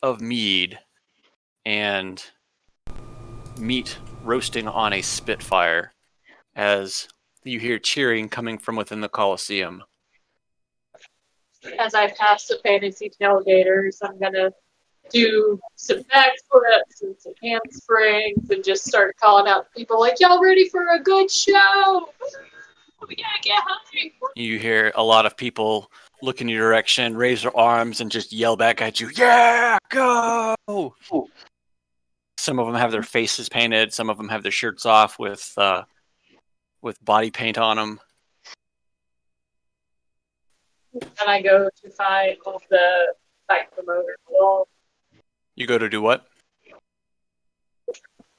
of mead and meat roasting on a spitfire as you hear cheering coming from within the Colosseum. As I pass the fantasy tailgaters, I'm gonna do some backflips and some handsprings and just start calling out to people like, y'all ready for a good show? We gotta get high. You hear a lot of people look in your direction, raise their arms, and just yell back at you, "Yeah, go!" Some of them have their faces painted. Some of them have their shirts off with body paint on them. And I go to find the fight promoter. Well, You go to do what?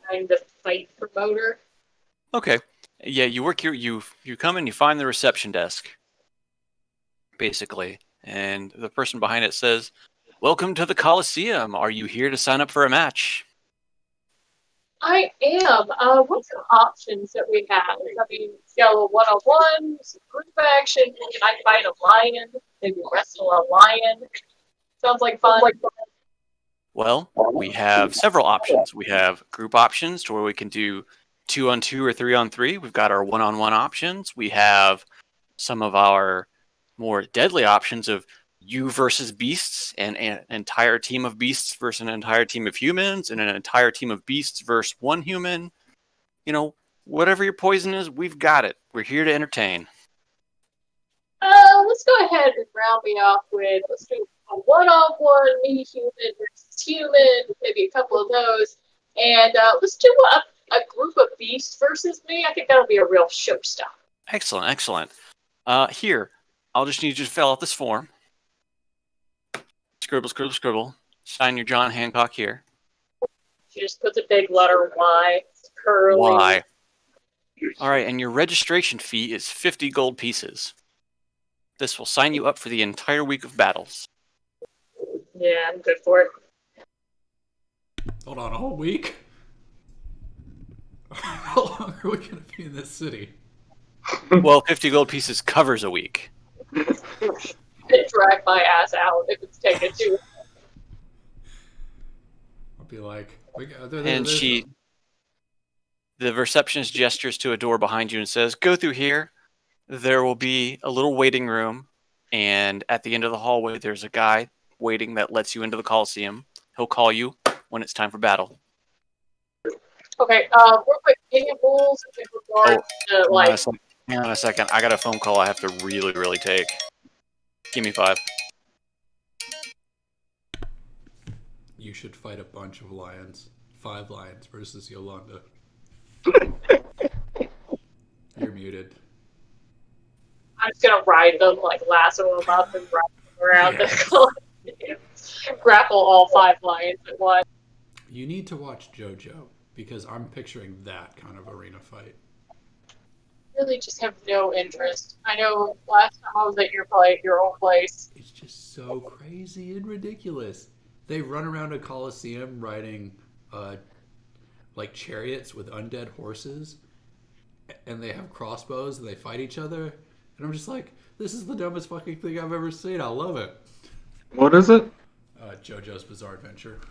find the fight promoter. Okay. Yeah, you work here. You come and you find the reception desk, basically, and the person behind it says, "Welcome to the Coliseum. Are you here to sign up for a match?" I am. What's the options that we have? I mean, yellow one-on-one, some group action. Can I fight a lion? Maybe wrestle a lion. Sounds like fun. Well, we have several options. We have group options to where we can do 2-on-2 or 3-on-3. We've got our 1-on-1 options. We have some of our more deadly options of you versus beasts, and an entire team of beasts versus an entire team of humans, and an entire team of beasts versus one human. You know, whatever your poison is, we've got it. We're here to entertain. Let's go ahead and round me off with, let's do a one-on-one, me human versus human, maybe a couple of those. And let's do a group of beasts versus me. I think that'll be a real showstopper. Excellent, excellent. Here, I'll just need you to fill out this form. Scribble, scribble, scribble. Sign your John Hancock here. She just puts a big letter Y. It's curly. Y. All right, and your registration fee is 50 gold pieces. This will sign you up for the entire week of battles. Yeah, I'm good for it. Hold on, a whole week? How long are we going to be in this city? Well, 50 gold pieces covers a week. Drag my ass out if it's taken too. I'll be like, the receptionist gestures to a door behind you and says, "Go through here. There will be a little waiting room, and at the end of the hallway, there's a guy waiting that lets you into the Coliseum. He'll call you when it's time for battle." Okay, real quick, any rules in regards to, like... Hang on a second. I got a phone call I have to really, really take. Give me 5. You should fight a bunch of lions. 5 lions versus Yolanda. You're muted. I'm just gonna ride them, like lasso them up and ride them around the grapple all 5 lions at once. You need to watch JoJo, because I'm picturing that kind of arena fight. Really just have no interest. I know last time I was at your old place. It's just so crazy and ridiculous. They run around a coliseum riding like chariots with undead horses, and they have crossbows and they fight each other. And I'm just like, this is the dumbest fucking thing I've ever seen. I love it. What is it? JoJo's Bizarre Adventure.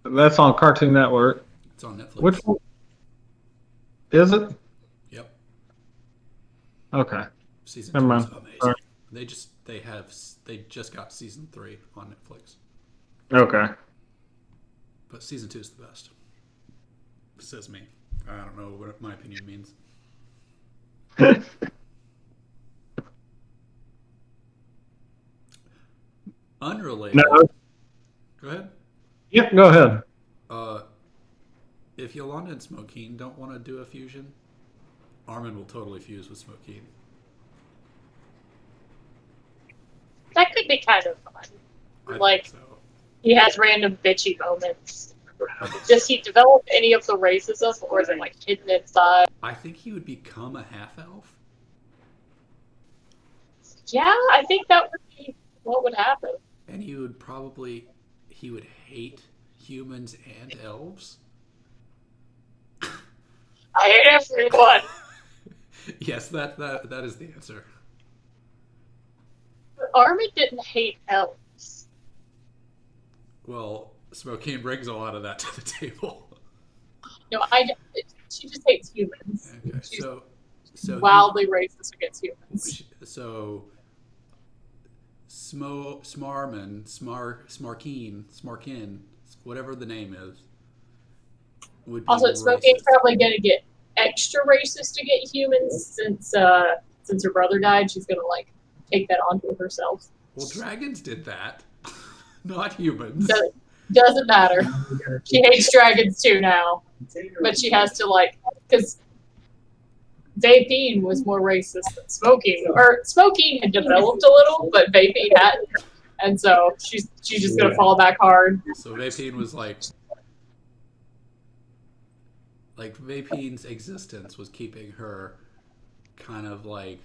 That's on Cartoon Network. It's on Netflix. Which one? Is it? Yep. Okay. Season Never 2 mind. is amazing. Sorry. They just got season 3 on Netflix. Okay. But season 2 is the best. Says me. I don't know what my opinion means. Unrelated. No. Go ahead. Yep, go ahead. If Yolanda and Smokeen don't want to do a fusion, Armin will totally fuse with Smokeen. That could be kind of fun. I Like, think so. he has random bitchy moments. Does he develop any of the racism, or is it like hidden inside? I think he would become a half-elf. Yeah, I think that would be what would happen. And he would hate humans and elves. I hate everyone. Yes, that is the answer. But Armin didn't hate elves. Well, Smokey brings a lot of that to the table. No, she just hates humans. Okay, She's so wildly racist against humans. So Smarkin, whatever the name is, would be Also, Smokey's racist. probably going to get extra racist to get humans since her brother died. She's going to like take that onto herself. Well, dragons did that, not humans. Doesn't matter. She hates dragons too now, but she has to because vaping was more racist than smoking, or smoking had developed a little, but vaping hadn't, and so she's just gonna fall back hard. So vaping was like vaping's existence was keeping her kind of like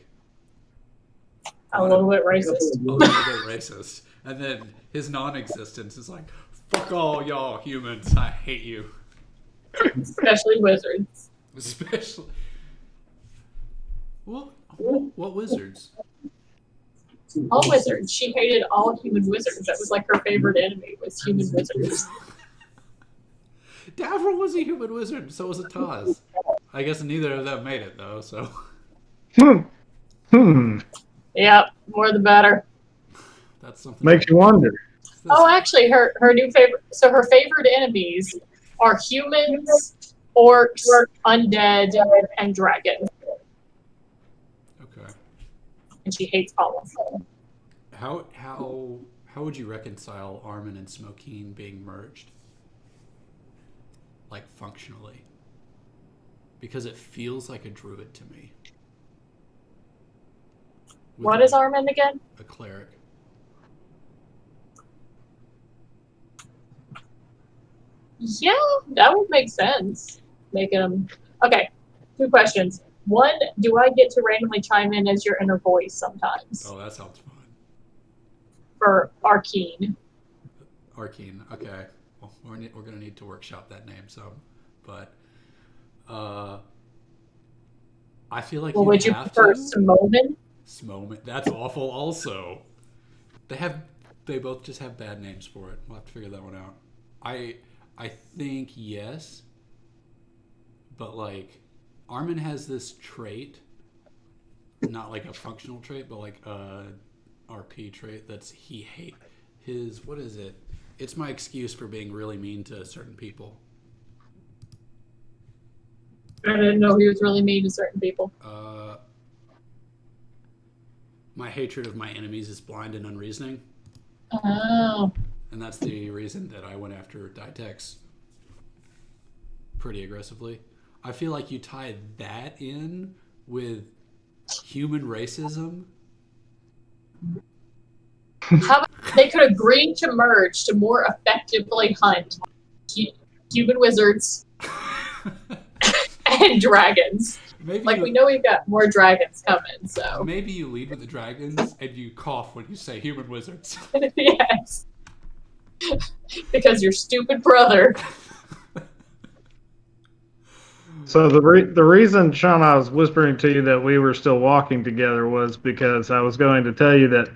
A little bit racist. A little bit racist, and then his non-existence is like, fuck all y'all humans, I hate you. Especially wizards. Especially. What wizards? All wizards. She hated all human wizards. That was like her favorite enemy, was human wizards. Davril was a human wizard, so was Taz. I guess neither of them made it, though, so. Yep, more the better. That's something. Makes you wonder. Oh, actually, her new favorite. So her favorite enemies are humans, orcs, undead, and dragons. Okay. And she hates all of them. How would you reconcile Armin and Smokeen being merged? Like, functionally. Because it feels like a druid to me. What is Armin again? A cleric. Yeah, that would make sense. Making them. Okay, 2 questions. One, do I get to randomly chime in as your inner voice sometimes? Oh, that sounds fun. For Arcane. Arcane, okay. Well, we're going to need to workshop that name some. But, I feel like would you prefer Smomin? Smomin. That's awful also. They both just have bad names for it. We'll have to figure that one out. I think yes. But like Armin has this trait, not like a functional trait, but like a RP trait that's what is it? It's my excuse for being really mean to certain people. I didn't know he was really mean to certain people. My hatred of my enemies is blind and unreasoning. Oh. And that's the reason that I went after Ditex pretty aggressively. I feel like you tie that in with human racism. How about they could agree to merge to more effectively hunt human wizards and dragons. We know we've got more dragons coming, so. Maybe you lead with the dragons and you cough when you say human wizards. Yes. Because your stupid brother. So the reason, Sean, I was whispering to you that we were still walking together was because I was going to tell you that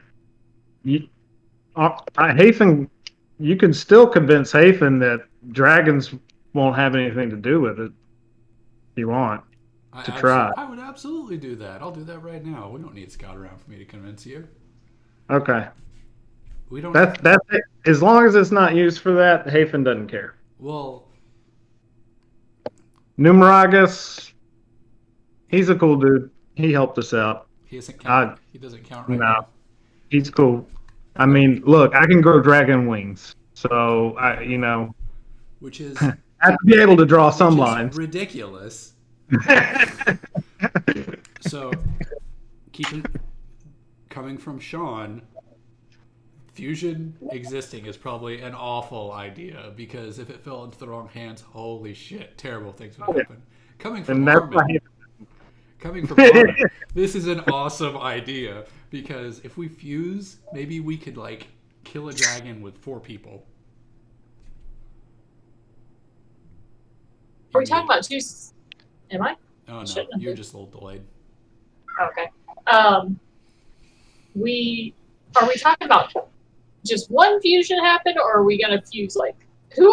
Hafen, you can still convince Hafen that dragons won't have anything to do with it. If you want to try. I would absolutely do that. I'll do that right now. We don't need Scott around for me to convince you. Okay. We don't. That's it. As long as it's not used for that, Hafen doesn't care. Well, Numeragus, he's a cool dude. He helped us out. He doesn't count. He doesn't count right now. He's cool. I mean, look, I can grow dragon wings, so which is I have to be able to draw some lines. Ridiculous. So, coming from Sean, fusion existing is probably an awful idea because if it fell into the wrong hands, holy shit, terrible things would happen. Coming from Armin, this is an awesome idea because if we fuse, maybe we could like kill a dragon with 4 people. Are we talking about 2? Am I? Oh no, you're just a little delayed. Okay. Are we talking about just one fusion happen, or are we gonna fuse like who?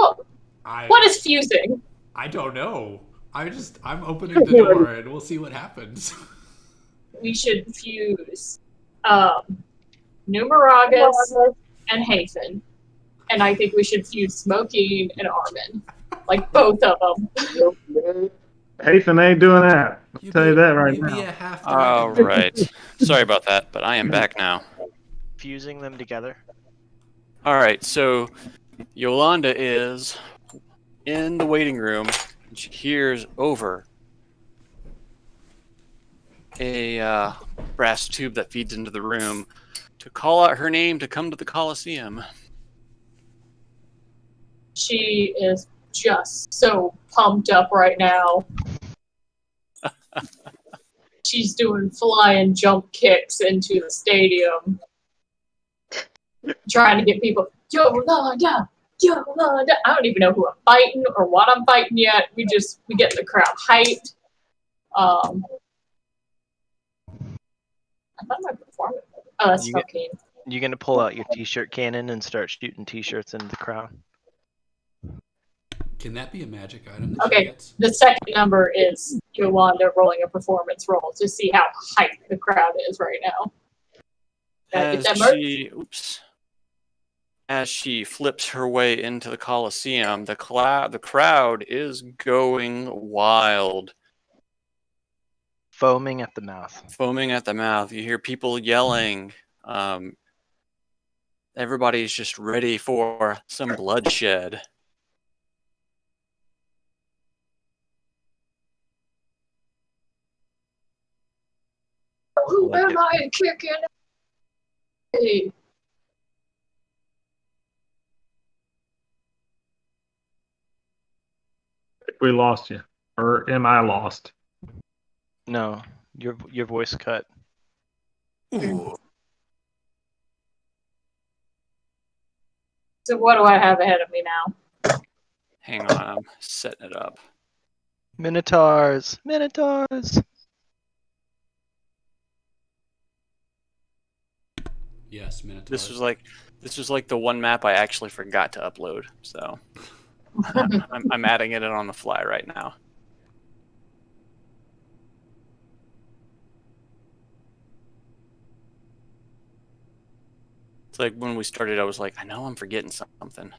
What is fusing? I don't know. I'm opening the door and we'll see what happens. We should fuse Numeragus and Hafen. And I think we should fuse Smoking and Armin. Like both of them. Hafen ain't doing that. I'll tell you that right now. All right. Sorry about that, but I am back now. Fusing them together. All right, so Yolanda is in the waiting room, and she hears over a brass tube that feeds into the room to call out her name to come to the Coliseum. She is just so pumped up right now. She's doing flying jump kicks into the stadium. Trying to get people, Yolanda, Yolanda. I don't even know who I'm fighting or what I'm fighting yet. We get the crowd hyped. I thought my performance. Oh, that's fucking. You gonna pull out your t-shirt cannon and start shooting t-shirts into the crowd? Can that be a magic item that she Okay, gets? the second number is Yolanda rolling a performance roll to see how hyped the crowd is right now. As she flips her way into the Coliseum, the crowd is going wild. Foaming at the mouth. Foaming at the mouth. You hear people yelling. Everybody's just ready for some bloodshed. Who am I kicking? Hey. We lost you. Or am I lost? No, your voice cut. Ooh. So what do I have ahead of me now? Hang on, I'm setting it up. Minotaurs! Minotaurs! Yes, Minotaurs. This was like the one map I actually forgot to upload, so I'm adding it in on the fly right now. It's like when we started, I was like, I know I'm forgetting something.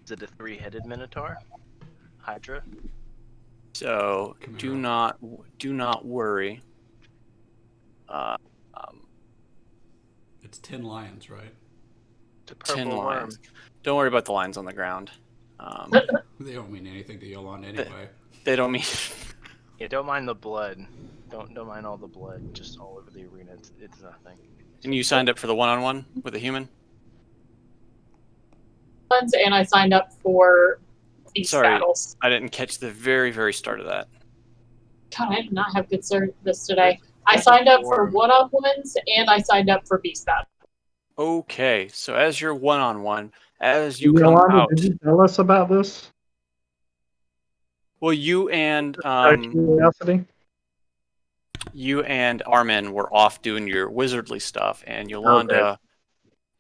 Is it a three-headed Minotaur? Hydra? So do not worry. It's 10 lions, right? It's a purple 10 worm. lions. Don't worry about the lines on the ground. They don't mean anything to Yolanda anyway. They don't mean. Yeah, don't mind the blood. Don't mind all the blood just all over the arena. It's nothing. And you signed up for the one-on-one with a human? And I signed up for these battles. I didn't catch the very, very start of that. God, I did not have good service today. I signed up for one-on-ones and I signed up for beast battle. Okay, so as your one-on-one, as you come Yolanda, out, did you tell us about this? well, you and Curiosity? you and Armin were off doing your wizardly stuff, and Yolanda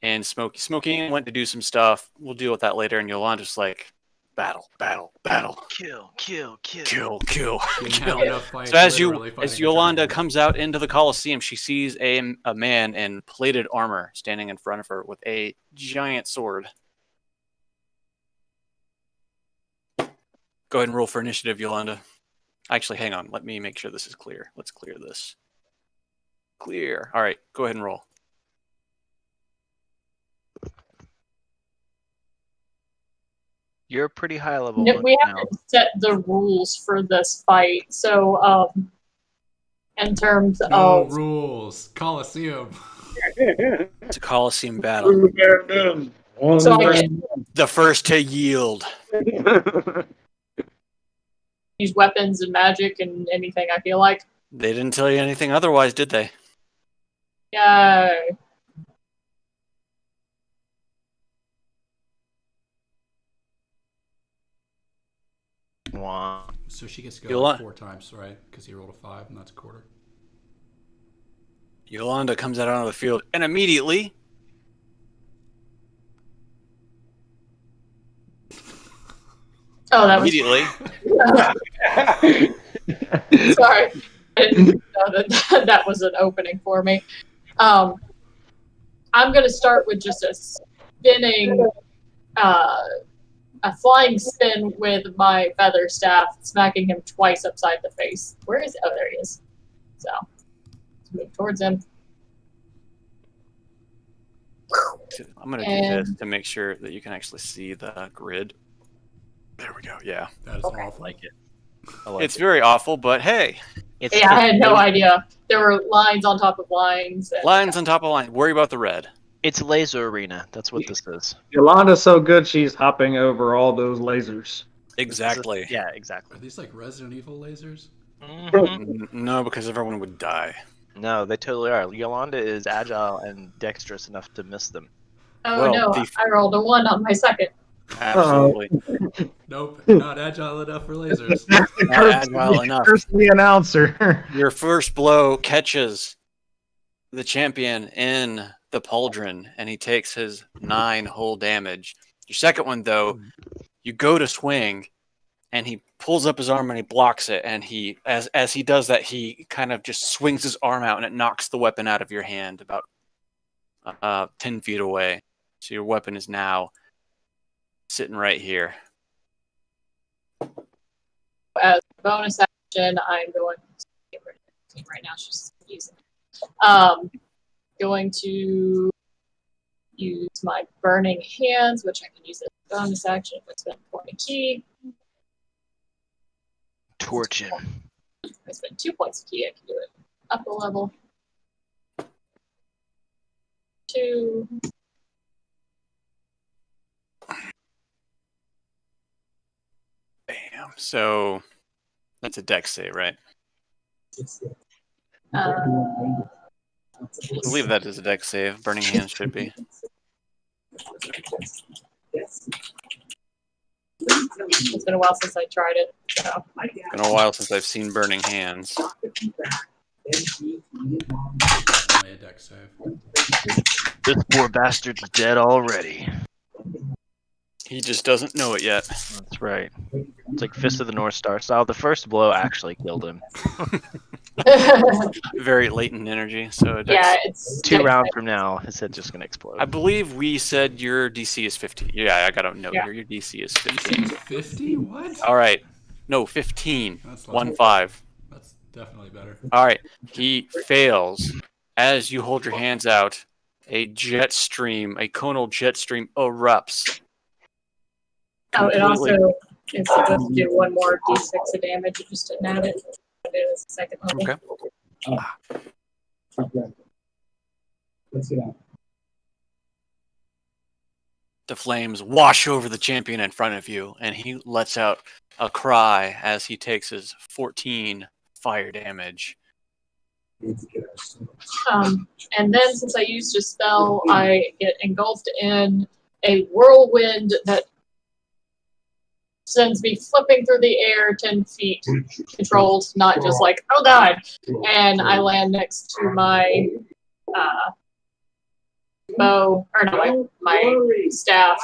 and Smoking went to do some stuff. We'll deal with that later. And Yolanda's like, battle, battle, battle, Kill, kill, kill. kill, kill, Didn't kill. have enough fights, So as literally fighting a Yolanda dragon. comes out into the Coliseum, she sees a man in plated armor standing in front of her with a giant sword. Go ahead and roll for initiative, Yolanda. Actually, hang on. Let me make sure this is clear. Let's clear this. Clear. All right, go ahead and roll. You're a pretty high level. We now. haven't set the rules for this fight, so in terms No of rules. Coliseum. It's a Coliseum battle. So I get The first to yield. use weapons and magic and anything I feel like. They didn't tell you anything otherwise, did they? Yay. Wow. So she gets to go Yola- 4 times, right? Because he rolled a 5, and that's a quarter. Yolanda comes out onto the field, and immediately Oh, that was immediately sorry. I didn't know that was an opening for me. I'm going to start with just a spinning, a flying spin with my feather staff, smacking him twice upside the face. Where is? Oh, there he is. So let's move towards him. I'm going to do this to make sure that you can actually see the grid. There we go. Yeah. That is Okay. awful. I like it. I like It's it. very awful, but hey, It's Yeah, I had no it's- idea. There were lines on top of lines. And, lines on top of lines. Worry about the red. It's laser arena. That's what this is. Yolanda's so good, she's hopping over all those lasers. Exactly. Yeah, Are exactly. these like Resident Evil lasers? No, because everyone would die. No, they totally are. Yolanda is agile and dexterous enough to miss them. oh Well, no, I rolled a 1 on my second. Absolutely. Nope, not agile enough for lasers. Agile enough. Curse the announcer. Your first blow catches the champion in the pauldron, and he takes his 9 whole damage. Your second one, though, you go to swing, and he pulls up his arm and he blocks it. And he, as he does that, he kind of just swings his arm out, and it knocks the weapon out of your hand about 10 feet away. So your weapon is now sitting right here. As a bonus action, I'm going to get rid of the right now. She's using it. Going to use my burning hands, which I can use as a bonus action if I spend a point of key. Torch him. If I spend 2 points of key, I can do it up a level. 2. Bam. So that's a dex save, right? Uh, I believe that is a dex save. Burning hands should be. it's been a while since I tried it. So. Been a while since I've seen burning hands. Only a dex save. This poor bastard's dead already. He just doesn't know it yet. That's right. It's like Fist of the North Star style. The first blow actually killed him. Very latent energy. So Yeah, it's 2 rounds from now, his head's just gonna explode. I believe we said your DC is 50. Yeah, I got a note Yeah. here. Your DC is 15. 50? What? All right. No, 15. That's 1-5. That's definitely better. All right. He fails. As you hold your hands out, a jet stream, a conal jet stream erupts. Oh, it Completely- also is supposed to do 1 more d6 of damage. It just didn't add it. It is second level. Okay. The flames wash over the champion in front of you, and he lets out a cry as he takes his 14 fire damage. And then since I used a spell, I get engulfed in a whirlwind that sends me flipping through the air 10 feet, controlled, not just like, oh god. And I land next to my bow, or no, my staff,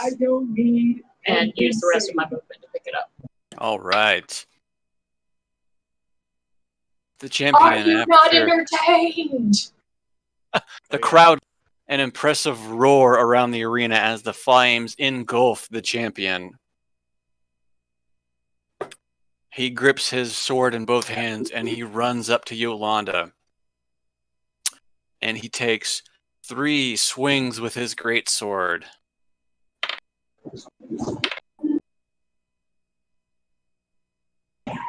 and use the rest of my movement to pick it up. All right. The Are champion, you not after entertained? the crowd, an impressive roar around the arena as the flames engulf the champion. He grips his sword in both hands and he runs up to Yolanda. And he takes 3 swings with his greatsword.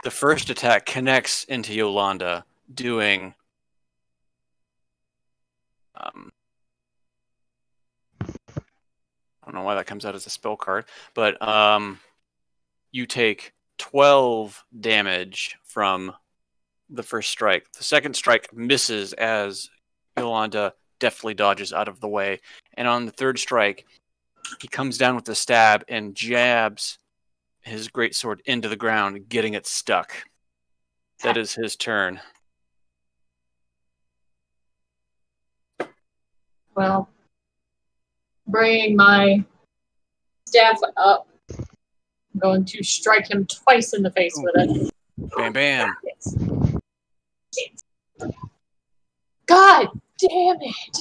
The first attack connects into Yolanda, doing I don't know why that comes out as a spell card, but you take 12 damage from the first strike. The second strike misses as Yolanda deftly dodges out of the way. And on the third strike, he comes down with the stab and jabs his greatsword into the ground, getting it stuck. That is his turn. Well, bringing my staff up, I'm going to strike him twice in the face with it. Bam, bam. Yes. God damn it!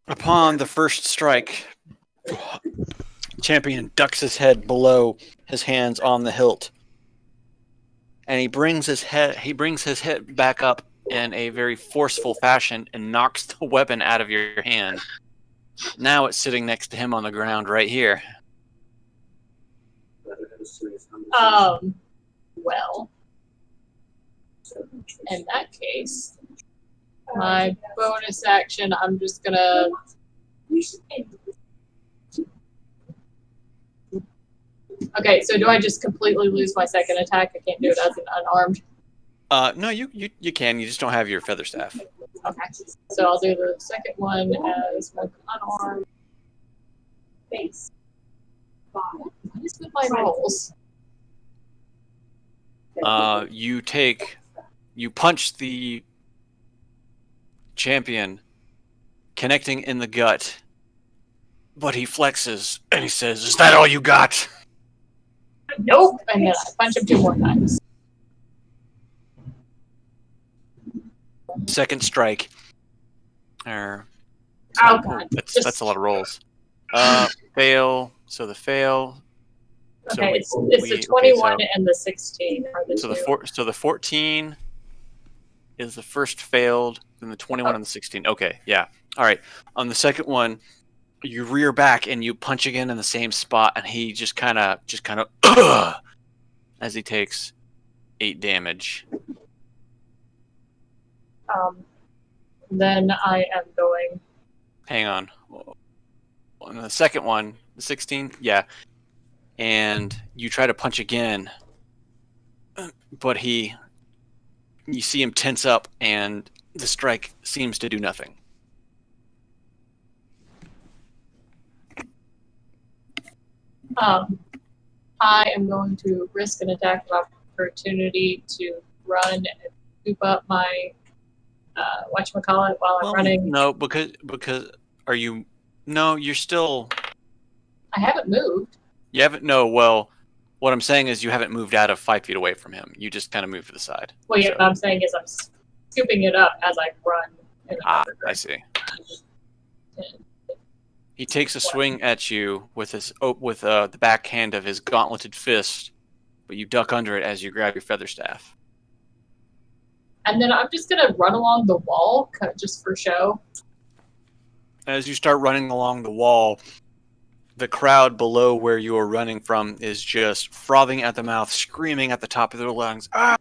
Upon the first strike, Champion ducks his head below, his hands on the hilt, and he brings his head back up in a very forceful fashion and knocks the weapon out of your hand. Now it's sitting next to him on the ground right here. Well, in that case, my bonus action, I'm just gonna. Okay, so do I just completely lose my second attack? I can't do it as an unarmed. No, you can. You just don't have your feather staff. Okay, so I'll do the second one as my unarmed. Face. What is with my rolls? You punch the champion, connecting in the gut, but he flexes and he says, "Is that all you got?" Nope, and then I punch him 2 more times. Second strike. Oh god. That's a lot of rolls. Fail. So the fail. Okay, it's the 21 and the 16 are the two. So the 14 is the first failed, then the 21 and the 16. Okay, yeah. All right. On the second one, you rear back and you punch again in the same spot, and he just kind of as he takes 8 damage. Then I am going. Hang on. On the second one, the 16, yeah. And you try to punch again, but you see him tense up, and the strike seems to do nothing. I am going to risk an attack of opportunity to run and scoop up my whatchamacallit while I'm running. No, because are you? No, you're still. I haven't moved. You haven't. No, well, what I'm saying is you haven't moved out of 5 feet away from him. You just kind of moved to the side. Well, yeah, what I'm saying is I'm scooping it up as I run. I see. He takes a swing at you with the backhand of his gauntleted fist, but you duck under it as you grab your feather staff. And then I'm just gonna run along the wall, just for show. As you start running along the wall, the crowd below where you are running from is just frothing at the mouth, screaming at the top of their lungs, "Ah,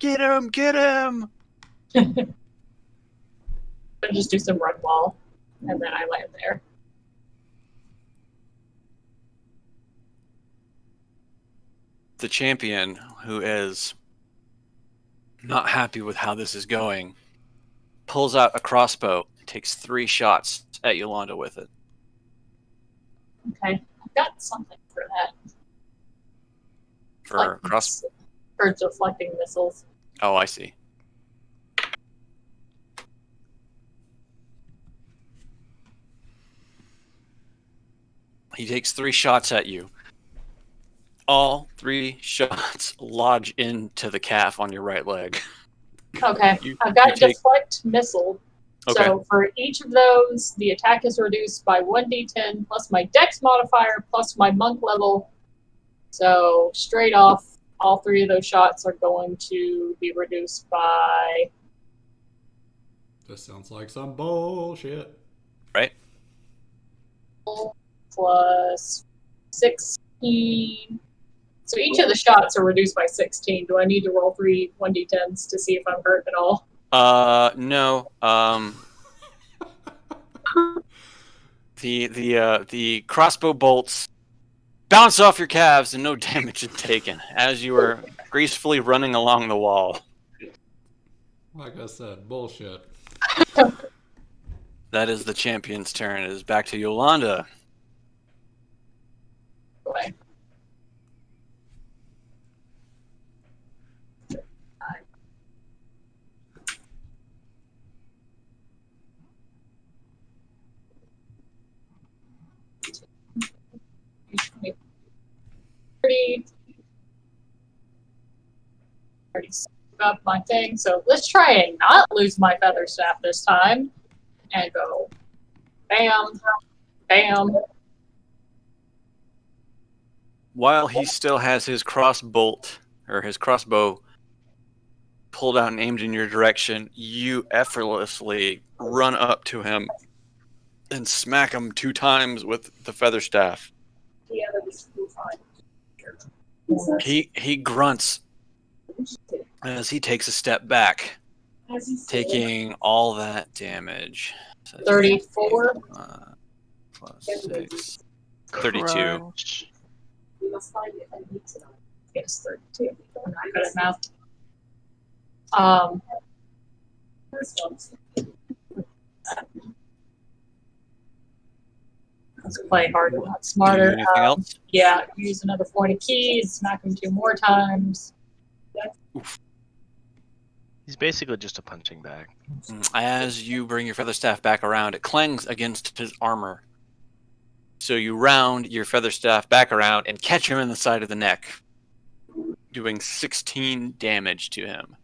get him, get him!" I just do some run wall, and then I land there. The champion, who is not happy with how this is going, pulls out a crossbow and takes 3 shots at Yolanda with it. Okay, I've got something for that. For deflecting missiles. Oh, I see. He takes 3 shots at you. All 3 shots lodge into the calf on your right leg. Okay, I've got deflect missile. Okay. So for each of those, the attack is reduced by 1d10 plus my dex modifier plus my monk level. So straight off, all 3 of those shots are going to be reduced by... This sounds like some bullshit. Right? Plus 16. So each of the shots are reduced by 16. Do I need to roll 3 1d10s to see if I'm hurt at all? No. The crossbow bolts bounce off your calves and no damage is taken as you are gracefully running along the wall. Like I said, bullshit. That is the champion's turn. It is back to Yolanda. Boy. Already up my thing, so let's try and not lose my feather staff this time. And go bam, bam. While he still has his crossbow pulled out and aimed in your direction, you effortlessly run up to him and smack him 2 times with the feather staff. He grunts as he takes a step back, taking all that damage. So 34. Plus 6. 32. Crunch. Yes, 32. I'm not good at math. Let's play harder, not Do you do smarter. anything else? Yeah, use another point of key, smack him 2 more times. He's basically just a punching bag. As you bring your feather staff back around, it clangs against his armor. So you round your feather staff back around and catch him in the side of the neck, doing 16 damage to him.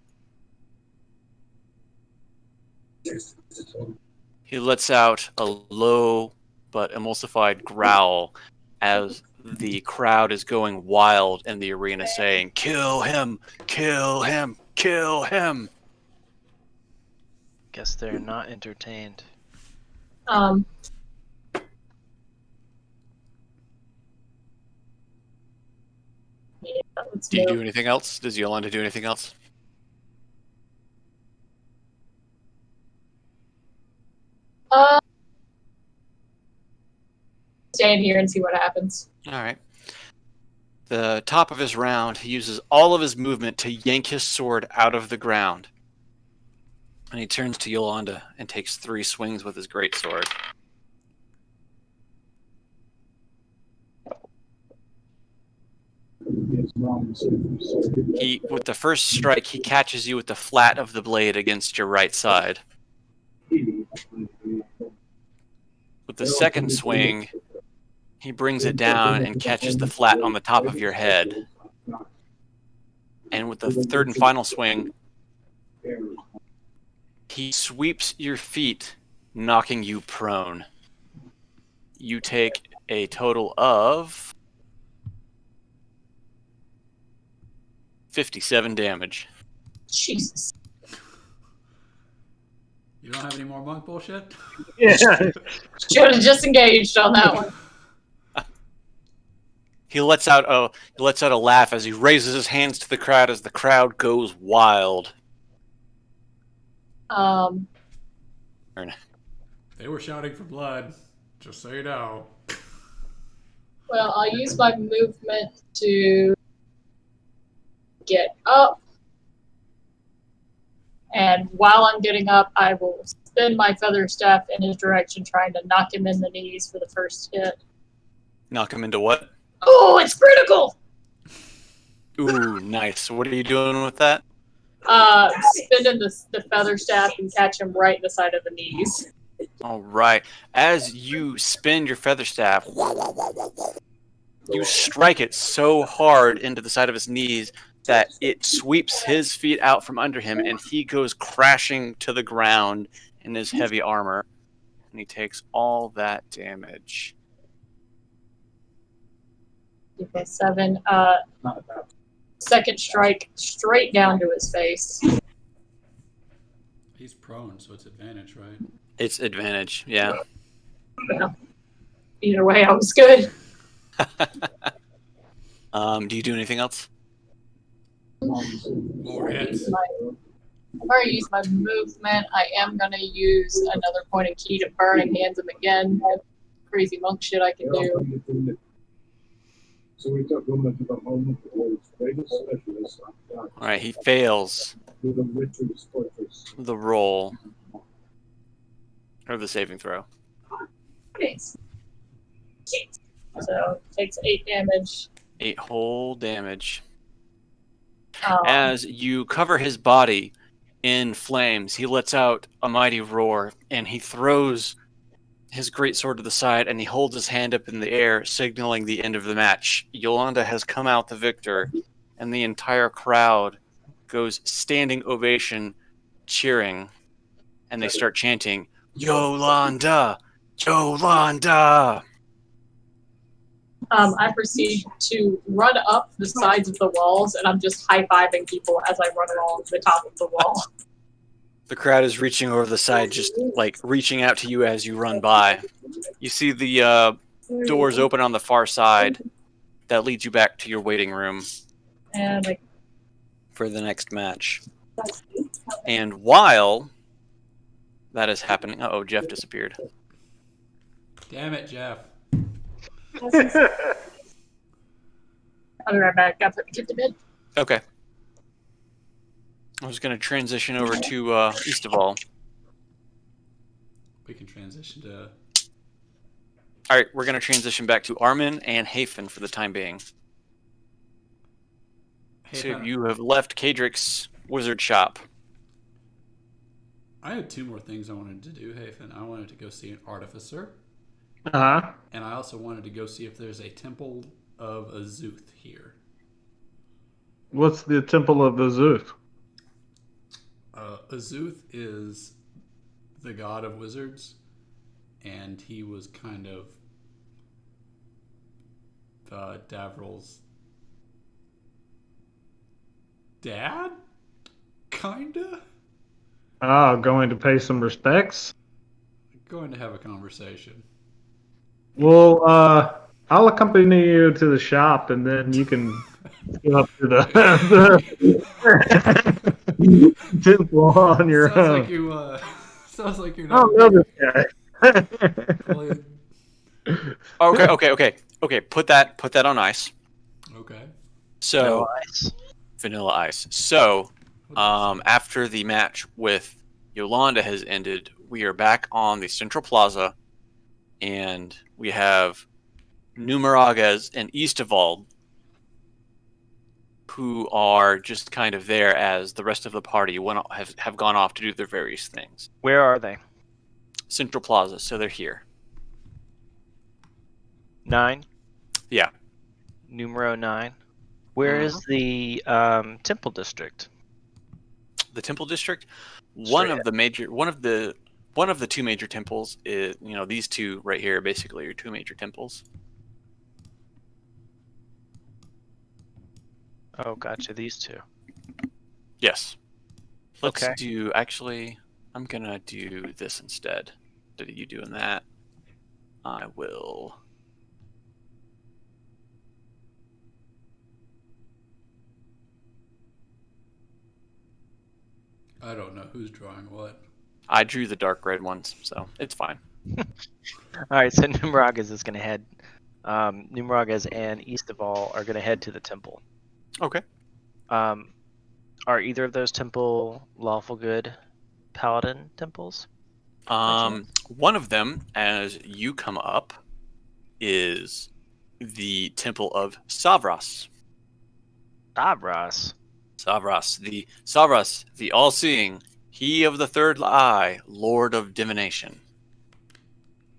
He lets out a low but emulsified growl as the crowd is going wild in the arena saying, "Kill him! Kill him! Kill him!" Guess they're not entertained. Yeah, let's Do you move. do anything else? Does Yolanda do anything else? Stand here and see what happens. All right. The top of his round, he uses all of his movement to yank his sword out of the ground. And he turns to Yolanda and takes 3 swings with his greatsword. With the first strike, he catches you with the flat of the blade against your right side. With the second swing, he brings it down and catches the flat on the top of your head. And with the third and final swing, he sweeps your feet, knocking you prone. You take a total of 57 damage. Jesus. You don't have any more monk bullshit? Yeah. Should have just engaged on that one. He lets out a laugh as he raises his hands to the crowd as the crowd goes wild. They were shouting for blood, just so you know. Well, I'll use my movement to get up. And while I'm getting up, I will spin my feather staff in his direction, trying to knock him in the knees for the first hit. Knock him into what? Oh, it's critical! Ooh, nice. What are you doing with that? Spinning the feather staff and catch him right in the side of the knees. All right. As you spin your feather staff, you strike it so hard into the side of his knees that it sweeps his feet out from under him, and he goes crashing to the ground in his heavy armor, and he takes all that damage. Okay, 7. Second strike straight down to his face. He's prone, so it's advantage, right? It's advantage, yeah. Well, either way, I was good. Do you do anything else? More hits. I've already used my movement. I am going to use another point of key to burn and hands him again. Crazy monk shit I can do. So we took women to the home of the world's greatest specialist on All right, he fails with a ritualist fortress. the roll. or the saving throw. Nice. So takes 8 damage. 8 whole damage. Um, As you cover his body in flames, he lets out a mighty roar, and he throws his great sword to the side, and he holds his hand up in the air, signaling the end of the match. Yolanda has come out the victor, and the entire crowd goes standing ovation, cheering, and they start chanting, Yolanda! Yolanda! I proceed to run up the sides of the walls, and I'm just high-fiving people as I run along the top of the wall. The crowd is reaching over the side, just like reaching out to you as you run by. You see the doors open on the far side that leads you back to your waiting room And like, for the next match. And while that is happening, Jeff disappeared. Damn it, Jeff. I'll be right back. Got to put the kid to bed. Okay. I was going to transition over to East of All. We can transition to... All right, we're going to transition back to Armin and Hafen for the time being. So you have left Kadrick's wizard shop. I had 2 more things I wanted to do, Hafen. I wanted to go see an artificer. Uh-huh. And I also wanted to go see if there's a temple of Azuth here. What's the Temple of Azuth? Azuth is the god of wizards, and he was kind of Davril's dad? Kinda? Oh, going to pay some respects? Going to have a conversation. Well, I'll accompany you to the shop, and then you can go up to the temple on your Sounds own. like you, sounds like you're I not... don't know this guy. Okay. Put that on ice. Okay. So No ice. Vanilla ice. So, after the match with Yolanda has ended, we are back on the Central Plaza, and we have Numeragas and Eastavald, who are just kind of there as the rest of the party have gone off to do their various things. Where are they? Central Plaza, so they're here. 9? Yeah. Numero 9. Where is the Temple District? The Temple District, one of the 2 major temples is, these 2 right here basically are 2 major temples. Oh, gotcha. These 2. Yes. Let's Okay. do, actually, I'm going to do this instead. Instead of you doing that, I will... I don't know who's drawing what. I drew the dark red ones, so it's fine. Alright, so Numeragas is going to head... Numeragas and Eastavall are going to head to the temple. Okay. Are either of those temple lawful good paladin temples? One of them, as you come up, is the Temple of Savras. Savras. Savras, the all-seeing, he of the third eye, Lord of Divination.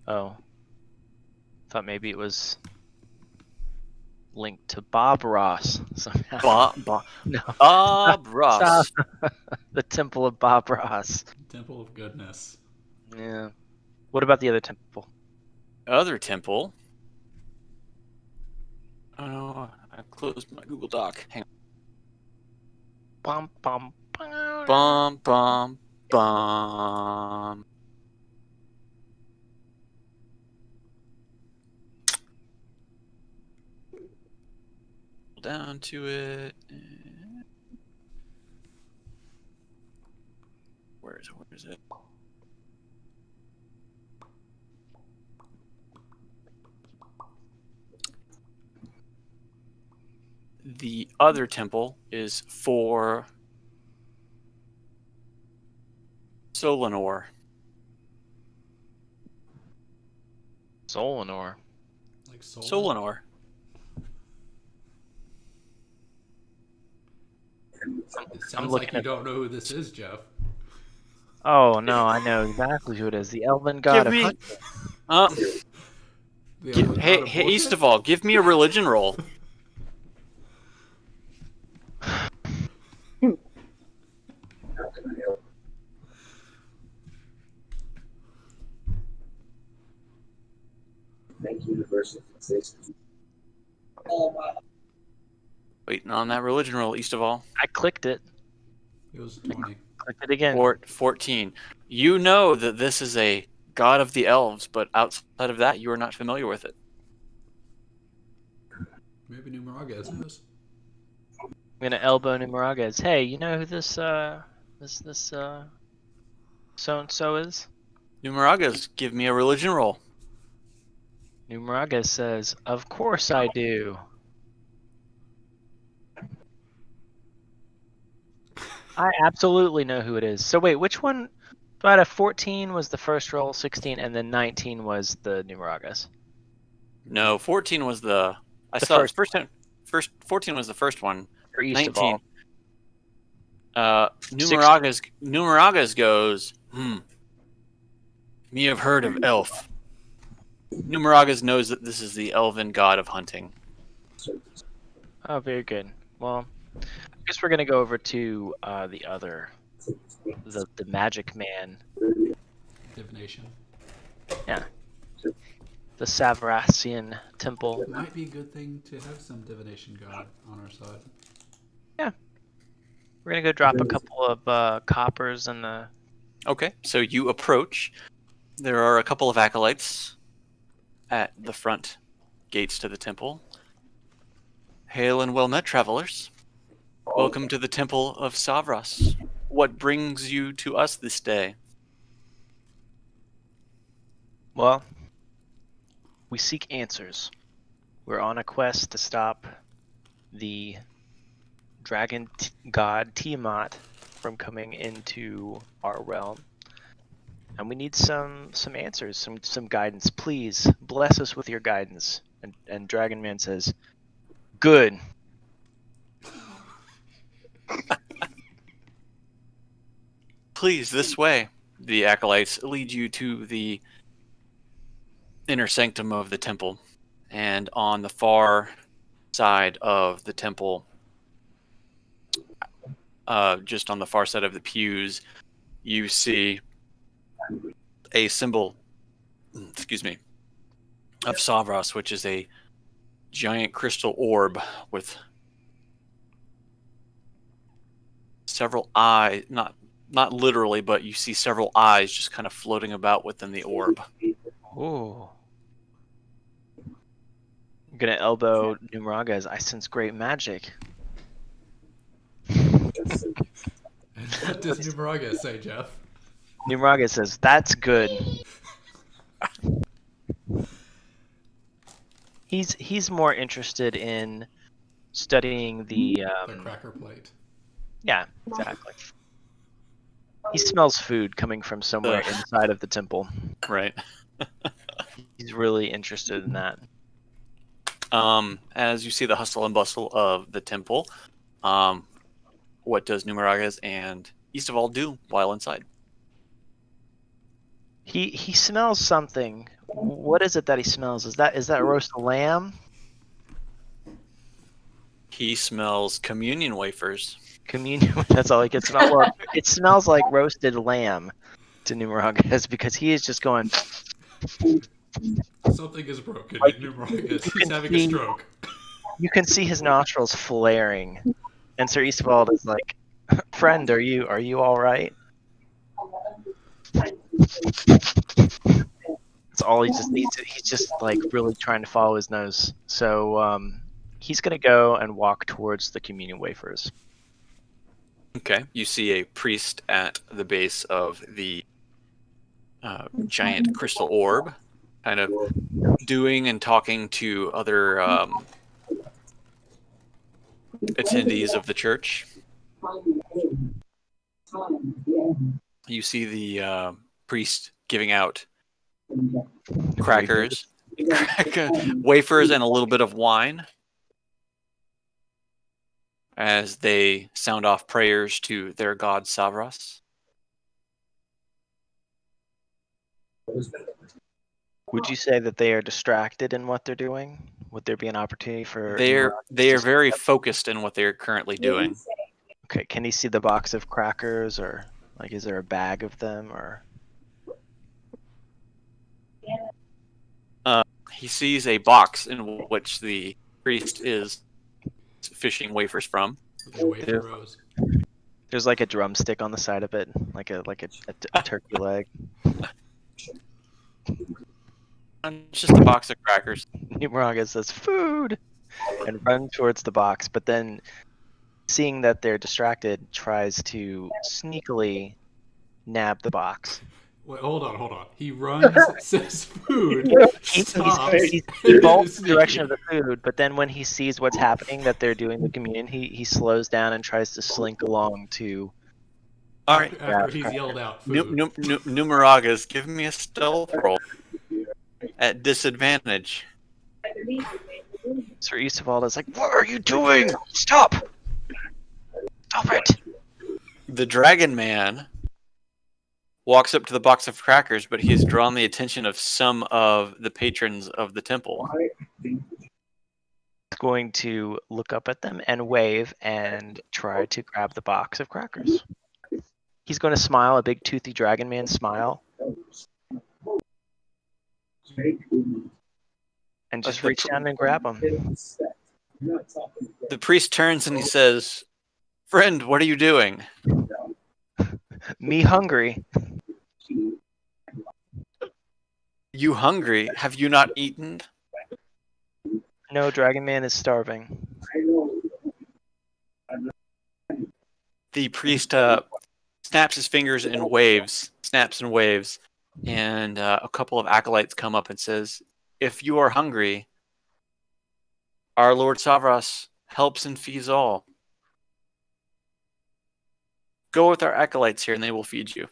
Oh. Thought maybe it was linked to Bob Ross somehow. No. Bob Ross. The Temple of Bob Ross. Temple of Goodness. Yeah. What about the other temple? Other temple. Oh, I closed my Google Doc. Hang Bum, bum, bum. on. Bum. Down to it. Where is it? The other temple is for Solanor. Solanor. Like Solar? Solanor. It sounds like you don't know who this is, Jeff. Oh no, I know exactly who it is. The elven god of hunting. The Hey, elven god of hey, bullshit? East of all, give me a religion roll. How can I help? Make universal existence. Waiting on that religion roll, East of all. I clicked it. It was 20. Clicked it again. 14. You know that this is a god of the elves, but outside of that, you are not familiar with it. Maybe Numerages is. I'm gonna elbow Numerages. Hey, you know who this so and so is? Numeragas, give me a religion roll. Numerages says, "Of course I do." I absolutely know who it is. So wait, which one? About a 14 was the first roll, 16, and then 19 was the Numerages. No, 14 was the. I The saw first- first time. First 14 was the first one. Or East of 19. all. Numeragas goes. Me have heard of elf. Numeragas knows that this is the elven god of hunting. Oh, very good. Well, I guess we're gonna go over to the other, the magic man, Divination. the Savarasian temple. It might be a good thing to have some divination god on our side. We're gonna go drop a couple of coppers in the. Okay, so you approach. There are a couple of acolytes at the front gates to the temple. Hail and well met, travelers. Welcome to the Temple of Savras. What brings you to us this day? Well, we seek answers. We're on a quest to stop the dragon god Tiamat from coming into our realm. And we need some answers, some guidance. Please bless us with your guidance. And Dragon Man says, "Good." Please, this way. The acolytes lead you to the inner sanctum of the temple. And on the far side of the temple, just on the far side of the pews, you see a symbol, of Savras, which is a giant crystal orb with several eyes, not literally, but you see several eyes just kind of floating about within the orb. Ooh. I'm gonna elbow Numerages. I sense great magic. And what does Numerages say, Jeff? Numerages says, "That's good." He's more interested in studying the The cracker plate. yeah, exactly. He smells food coming from somewhere Ugh. inside of the temple. Right. He's really interested in that. As you see the hustle and bustle of the temple, what does Numeragas and East of all do while inside? He smells something. What is it that he smells? Is that roast lamb? He smells communion wafers. Communion. That's all he can smell. Well, it smells like roasted lamb to Numeragas because he is just going. Something is broken Like, in Numerages. you He's can having a see- stroke. You can see his nostrils flaring, and Sir Eastwald is like, "Friend, are you all right?" That's all he just needs. He's just like really trying to follow his nose. So he's gonna go and walk towards the communion wafers. Okay. You see a priest at the base of the giant crystal orb, kind of doing and talking to other attendees of the church. You see the priest giving out crackers wafers and a little bit of wine as they sound off prayers to their god Savras. Would you say that they are distracted in what they're doing? Would there be an opportunity for They are Numerous to- very focused in what they're currently doing. Okay, can he see the box of crackers, or like is there a bag of them, or He sees a box in which the priest is fishing wafers from. The wafer rose. there's like a drumstick on the side of it, like a turkey leg? And it's just a box of crackers. Numeraga says food and runs towards the box, but then seeing that they're distracted, tries to sneakily nab the box. Wait, hold on. He runs, says food, stops. He bolts in the direction of the food, but then when he sees what's happening, that they're doing the communion, he slows down and tries to slink along to. All right, After he's yelled out food. Numeragas, give me a stealth roll at disadvantage. Sir Eastval is like, "What are you doing? Stop! Stop it!" The dragon man walks up to the box of crackers, but he has drawn the attention of some of the patrons of the temple. He's going to look up at them and wave and try to grab the box of crackers. He's going to smile, a big toothy dragon man smile, and just reach down and grab them. The priest turns and he says, "Friend, what are you doing?" Me hungry. You hungry? Have you not eaten? No, Dragon Man is starving. The priest snaps his fingers and waves, and a couple of acolytes come up and says, "If you are hungry, our Lord Savras helps and feeds all. Go with our acolytes here and they will feed you."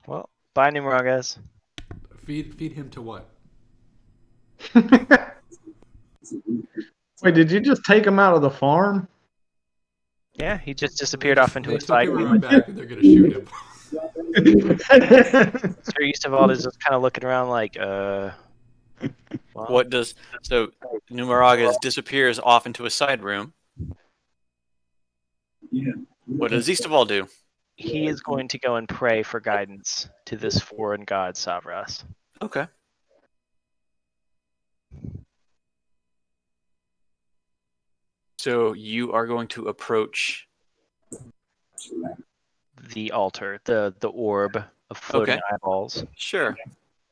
Well, bye, Numeragas. Feed him to what? Wait, did you just take him out of the farm? Yeah, he just disappeared off into They a took side. him around back and they're gonna shoot him. Sir Eastval is just kind of looking around like, well, So Numeragas disappears off into a side room. What does Eastaval do? he is going to go and pray for guidance to this foreign god, Savras. Okay. So you are going to approach The altar, the orb of floating Okay. eyeballs. Sure.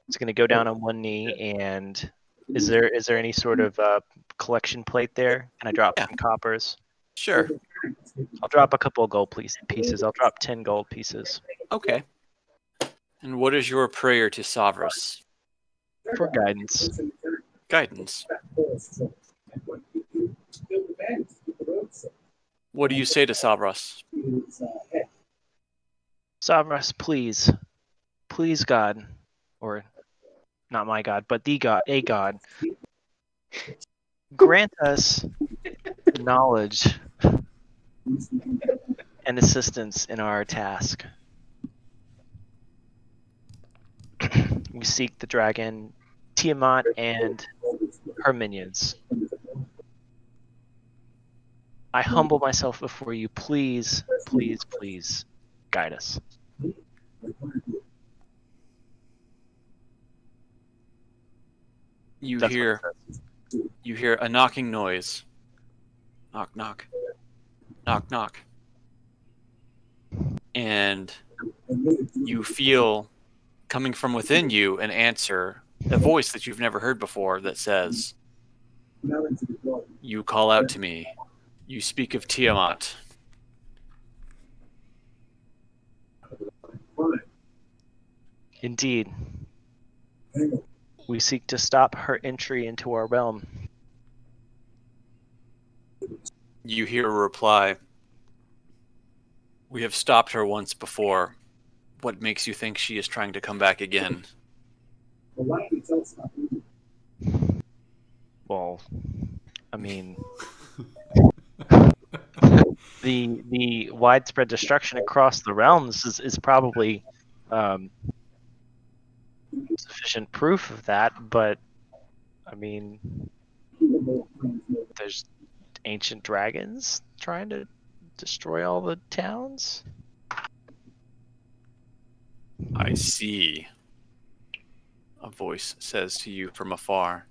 It's going to go down on one knee, and is there any sort of collection plate there? Can I drop Yeah. some coppers? Sure. I'll drop a couple of gold pieces. I'll drop 10 gold pieces Okay. And what is your prayer to Savras? for guidance. Guidance. What do you say to Savras? Savras, please, God, or not my God, but the God, a God, grant us knowledge and assistance in our task. We seek the dragon, Tiamat, and her minions. I humble myself before you. Please, please, please guide us. You That's what hear it says. you hear a knocking noise. Knock, knock. Knock, knock. And you feel coming from within you an answer, a voice that you've never heard before that says, "You call out to me. You speak of Tiamat." Indeed. We seek to stop her entry into our realm. You hear a reply. "We have stopped her once before. What makes you think she is trying to come back again?" Well, I mean, the widespread destruction across the realms is probably sufficient proof of that. But I mean, there's ancient dragons trying to destroy all the towns. I see. A voice says to you from afar.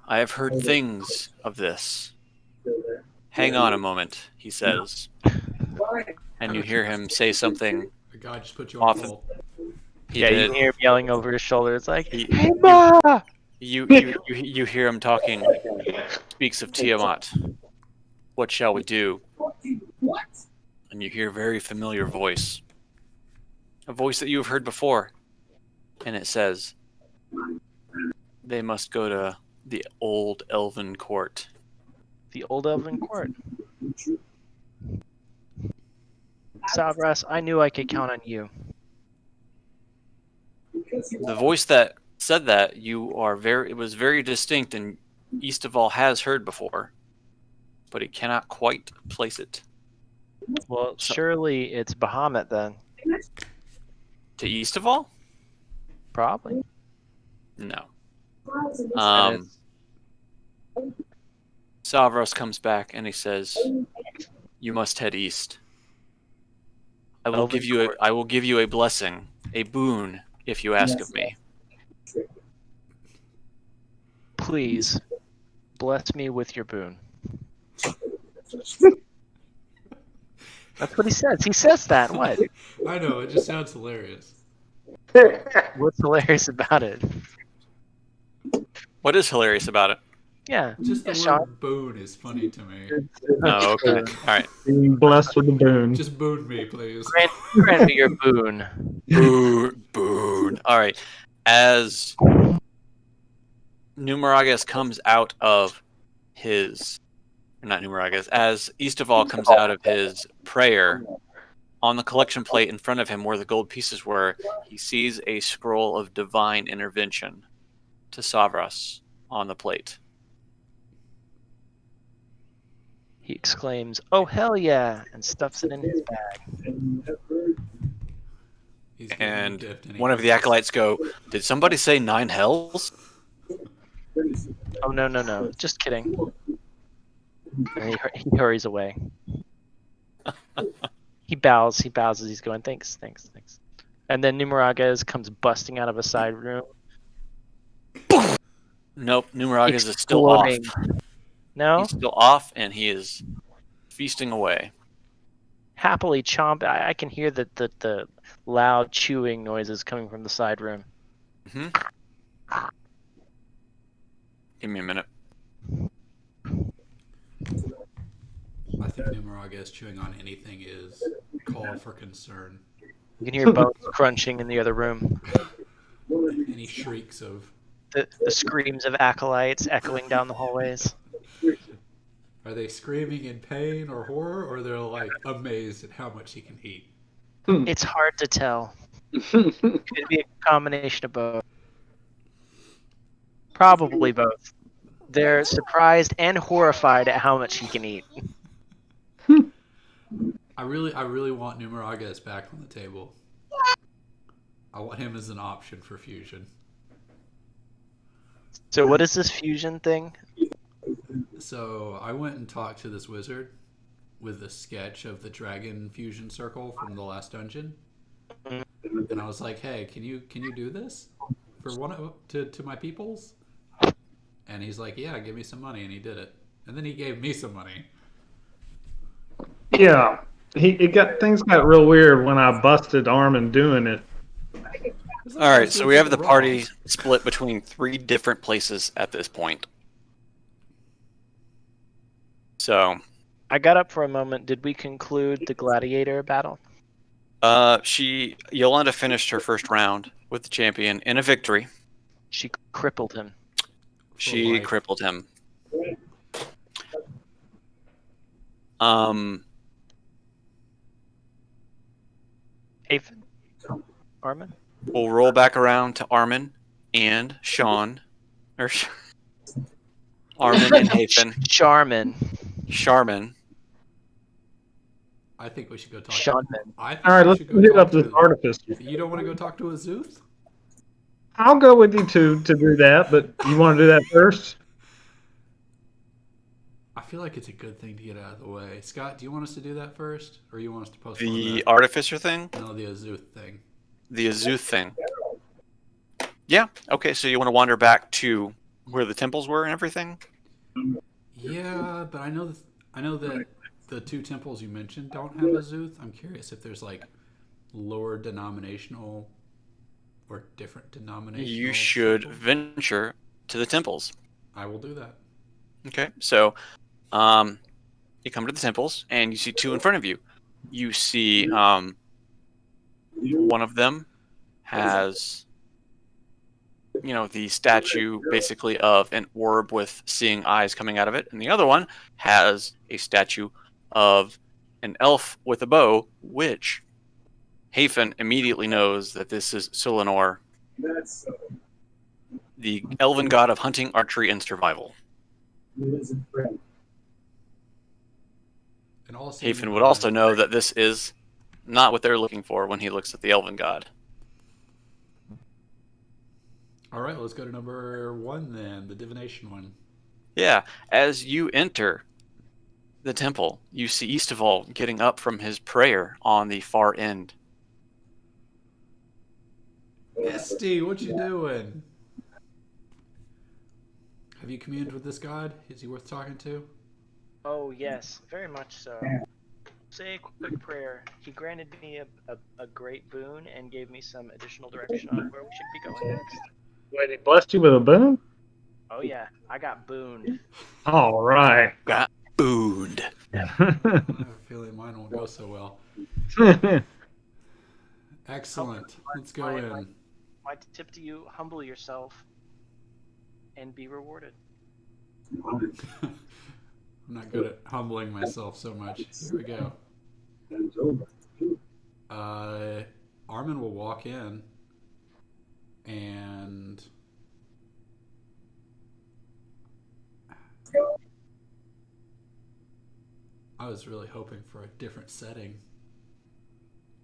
I have heard things of this. Hang on a moment, he says. And you hear him say something. The guy just put you on Often- hold. He Yeah, did. you can hear him yelling over his shoulder. It's like, He- "Hey, Ma!" You hear him talking. Speaks of Tiamat. What shall we do? And you hear a very familiar voice. A voice that you have heard before. And it says, they must go to the old elven court. The old elven court. Savras, I knew I could count on you. The voice that said that it was very distinct, and Eastaval has heard before, but he cannot quite place it. Well, surely it's Bahamut then. To Eastaval? Probably. No. And it's- Savros comes back and he says, "You must head east. I will Elven court. give you a blessing, a boon, if you ask of me." Please, bless me with your boon. That's what he says. He says that. What? I know, it just sounds hilarious. What's hilarious about it? What is hilarious about it? Yeah. Just the Yeah, Sean. word boon is funny to me. Oh, okay. All right. Being blessed with the boon. Just boon me, please. Grant me your boon. Boon. All right. As Numeragus comes out of his, not Numeragus, as Eastaval comes out of his prayer, on the collection plate in front of him where the gold pieces were, he sees a scroll of divine intervention to Savras on the plate. He exclaims, "Oh, hell yeah!" and stuffs it in his bag. He's getting And dipped in one of the acolytes go, "Did somebody say 9 hells?" Oh, no. Just kidding. And he hurries away. He bows as he's going, thanks. And then Numerages comes busting out of a side room. Nope, Numeragus is still off. Exploding. No? He's still off, and he is feasting away. Happily chomp. I can hear the loud chewing noises coming from the side room. Hmm. Give me a minute. I think Numeragus chewing on anything is called for concern. You can hear bones crunching in the other room. Any shrieks of... The screams of acolytes echoing down the hallways. Are they screaming in pain or horror, or they're like amazed at how much he can eat? It's hard to tell. Could be a combination of both. Probably both. They're surprised and horrified at how much he can eat. I really want Numeragus back on the table. I want him as an option for fusion. So what is this fusion thing? So I went and talked to this wizard with a sketch of the dragon fusion circle from the last dungeon, and I was like, "Hey, can you do this for to my peoples?" And he's like, "Yeah, give me some money," and he did it. And then he gave me some money. Yeah, things got real weird when I busted Armin doing it. All right, so we have the party split between 3 different places at this point. So, I got up for a moment. Did we conclude the gladiator battle? Yolanda finished her first round with the champion in a victory. She crippled him. She life. crippled him. Aven? Armin? We'll roll back around to Armin and Sean. Or Armin and Hafen. Charmin. I think we should go talk. Shunman. I think All right, we let's should go hit talk up this to. artificer. You don't want to go talk to Azuth? I'll go with you to do that, but you want to do that first? I feel like it's a good thing to get out of the way. Scott, do you want us to do that first, or you want us to postpone The that? artificer thing? No, the Azuth thing. The Azuth thing. Yeah. Okay, so you want to wander back to where the temples were and everything? Yeah, but I know that the two temples you mentioned don't have Azuth. I'm curious if there's like lower denominational or different denominational. You should temples. venture to the temples. I will do that. Okay, so you come to the temples and you see two in front of you. You see one of them has, the statue basically of an orb with seeing eyes coming out of it, and the other one has a statue of an elf with a bow, which Hafen immediately knows that this is Sulinor, the elven god of hunting, archery, and survival. And also, Hafen would also know that this is not what they're looking for when he looks at the elven god. All right, let's go to number 1 then, the divination one. Yeah, as you enter the temple, you see Eastival getting up from his prayer on the far end. Esty, what you doing? Have you communed with this god? Is he worth talking to? Oh yes, very much so. Say a quick prayer. He granted me a great boon and gave me some additional direction on where we should be going next. Wait, he blessed you with a boon? Oh yeah, I got booned. All right. Got booned. I have a feeling mine won't go so well. Excellent. Let's go in. My tip to you, humble yourself and be rewarded. I'm not good at humbling myself so much. Here we go. Armin will walk in and I was really hoping for a different setting.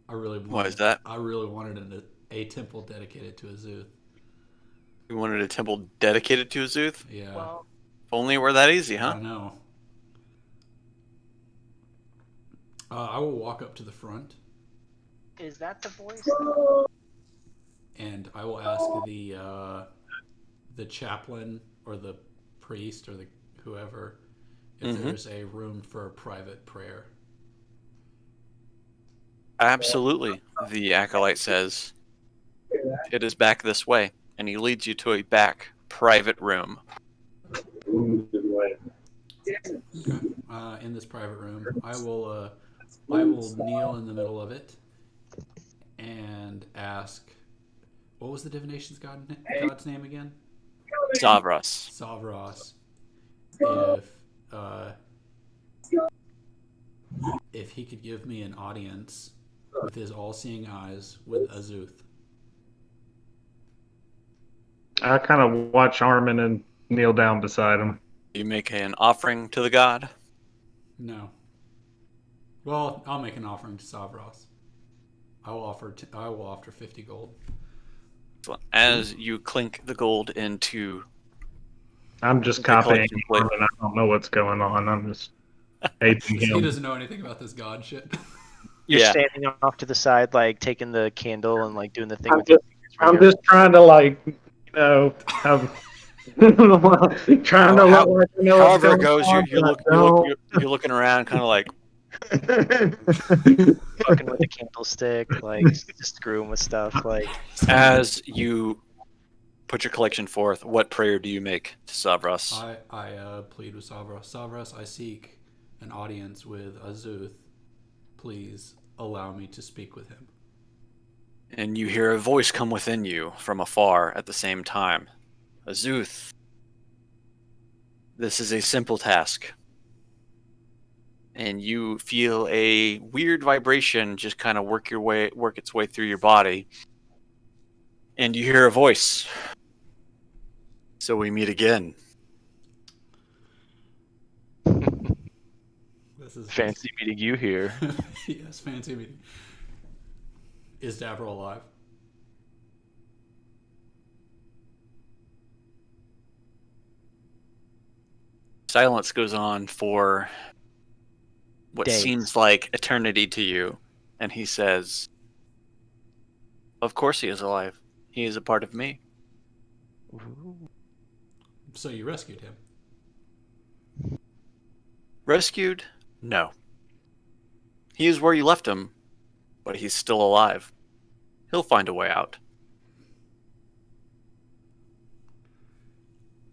Why is that? I really wanted a temple dedicated to Azuth. You wanted a temple dedicated to Azuth? Yeah. Well, If only it were that easy, huh? I know. I will walk up to the front is that the voice? and I will ask the chaplain or the priest or the whoever if there's a room for a private prayer. Absolutely. The acolyte says, it is back this way, and he leads you to a back private room. In this private room, I will kneel in the middle of it and ask, what was the divination's god's name again? Savras. Savras. If he could give me an audience with his all-seeing eyes with Azuth. I kind of watch Armin and kneel down beside him. You make an offering to the god. No. Well, I'll make an offering to Savras. I will offer 50 gold. As you clink the gold into... I'm just The copying collection plate. Armin. I don't know what's going on. I'm just hating He him. doesn't know anything about this god shit. You're Yeah. standing off to the side, like taking the candle and like doing the thing I'm with your fingers. I'm just trying to have trying to look like I know what's However it going goes, on, you're looking around kind of like, fucking with the candlestick, like just screwing with stuff. Like as you put your collection forth, what prayer do you make to Savras? I plead with Savras. Savras, I seek an audience with Azuth. Please allow me to speak with him. And you hear a voice come within you from afar at the same time. Azuth, this is a simple task. And you feel a weird vibration just kind of work its way through your body. And you hear a voice. So we meet again. This is Fancy meeting you here. Yes, fancy meeting. Is Davro alive? Silence goes on for what Days. seems like eternity to you, and he says, "Of course he is alive. He is a part of me." So you rescued him. Rescued? No. He is where you left him, but he's still alive. He'll find a way out.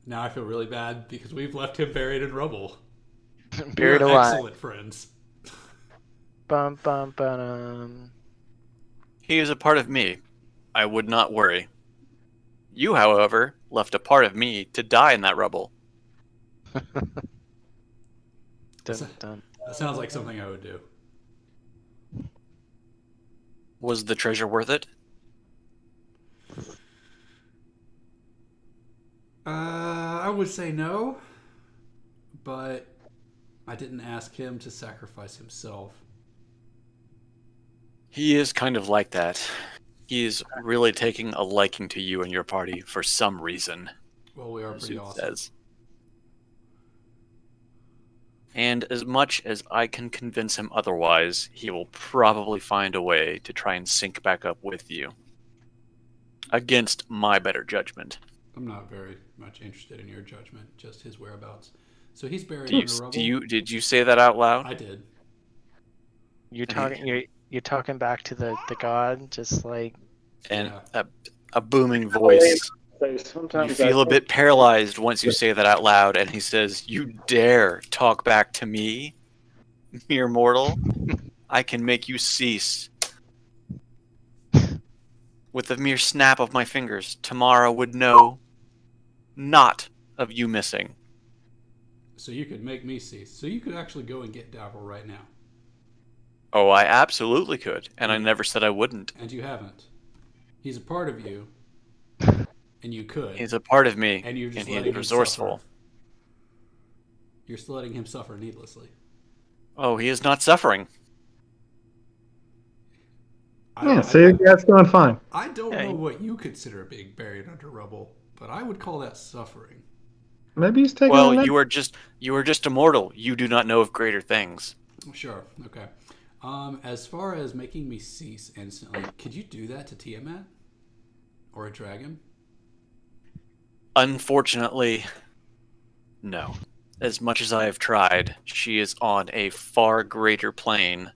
Now I feel really bad because we've left him buried in rubble. Buried We are alive. excellent friends. Bum bum bum. He is a part of me. I would not worry. You, however, left a part of me to die in that rubble. Dun, dun. That sounds like something I would do. Was the treasure worth it? I would say no, but I didn't ask him to sacrifice himself. He is kind of like that. He is really taking a liking to you and your party for some reason, Well, we are pretty Zoot awesome. says. And as much as I can convince him otherwise, he will probably find a way to try and sync back up with you. Against my better judgment. I'm not very much interested in your judgment, just his whereabouts. So he's buried in the rubble. Did you say that out loud? I did. You're talking back to the god, just like And Yeah. a booming voice. So You sometimes feel a bit paralyzed once you say that out loud, and he says, "You dare talk back to me, mere mortal? I can make you cease. With the mere snap of my fingers, Tamara would know not of you missing." So you could make me cease. So you could actually go and get Davro right now. Oh, I absolutely could, and I never said I wouldn't. And you haven't. He's a part of you. And you could. He's a part of me, And you're just and he letting is him resourceful. suffer. You're still letting him suffer needlessly. Oh, he is not suffering. Yeah, see, that's going fine. I don't Yeah. know what you consider being buried under rubble, but I would call that suffering. Maybe he's taking. Well, a nap. you are just a mortal. You do not know of greater things. Sure. Okay. As far as making me cease instantly, could you do that to Tiamat or a dragon? Unfortunately, no. As much as I have tried, she is on a far greater plane,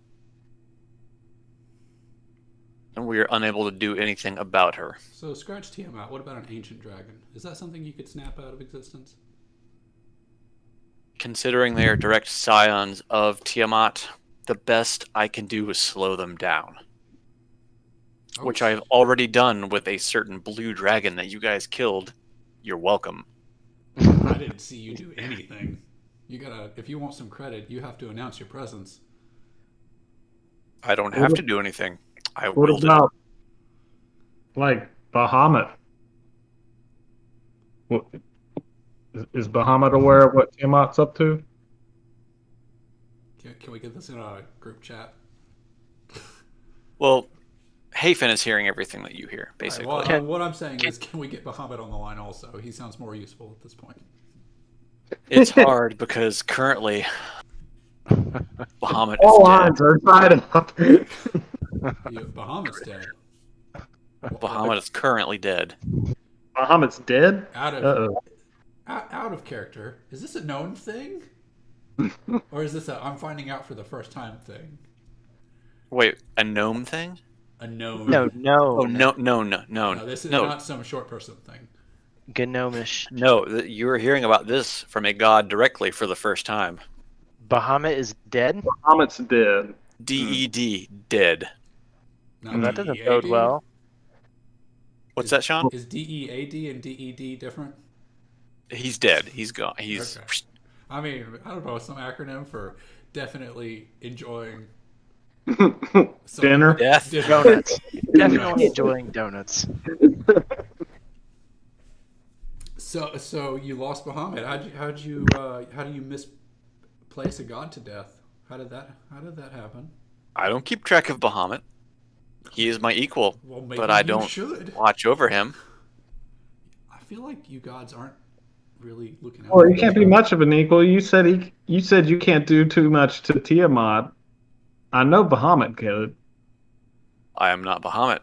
and we are unable to do anything about her. So scratch Tiamat. What about an ancient dragon? Is that something you could snap out of existence? Considering they are direct scions of Tiamat, the best I can do is slow them down. Which I have already done with a certain blue dragon that you guys killed. You're welcome. I didn't see you do anything. You gotta. If you want some credit, you have to announce your presence. I don't have to do anything. I What will do. about like Bahamut? What, is Bahamut aware of what Tiamat's up to? Can we get this in a group chat? Well, Hafen is hearing everything that you hear, basically. All right, well, what I'm saying is, can we get Bahamut on the line also? He sounds more useful at this point. It's hard because currently Bahamut All is dead. lines are tied up. Bahamut's dead. Bahamut is currently dead. Bahamut's dead? Out of Uh-oh. out of character. Is this a known thing? Or is this a I'm finding out for the first time thing? Wait, a gnome thing? A known. no. Oh, no. No, this is No. not some short person thing. Gnomish. No, you are hearing about this from a god directly for the first time. Bahamut is dead. Bahamut's dead. DED, dead. Not That doesn't DEAD? bode well. What's that, Sean? Is DEAD and DED different? He's dead. He's gone. He's Okay. I mean, I don't know, some acronym for definitely enjoying some- Dinner? death. Donuts. Definitely enjoying donuts. So you lost Bahamut. How do you misplace a god to death? How did that happen? I don't keep track of Bahamut. He is my equal, Well, maybe but I you don't should. watch over him. I feel like you gods aren't really looking out. Well, for you can't each be other. much of an equal. You said you can't do too much to Tiamat. I know Bahamut could. I am not Bahamut.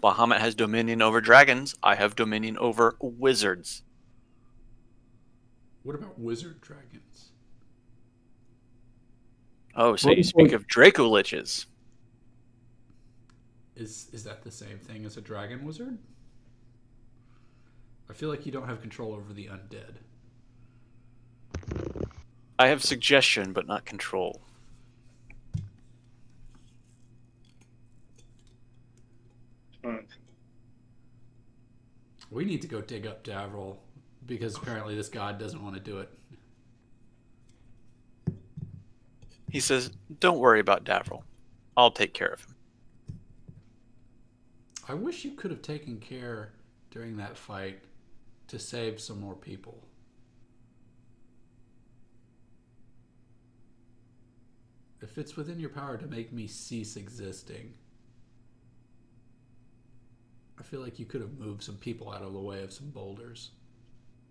Bahamut has dominion over dragons. I have dominion over wizards. What about wizard dragons? Oh, so What- you speak of Draco Liches. Is that the same thing as a dragon wizard? I feel like you don't have control over the undead. I have suggestion, but not control. We need to go dig up Davril because apparently this god doesn't want to do it. He says, don't worry about Davril. I'll take care of him. I wish you could have taken care during that fight to save some more people. If it's within your power to make me cease existing, I feel like you could have moved some people out of the way of some boulders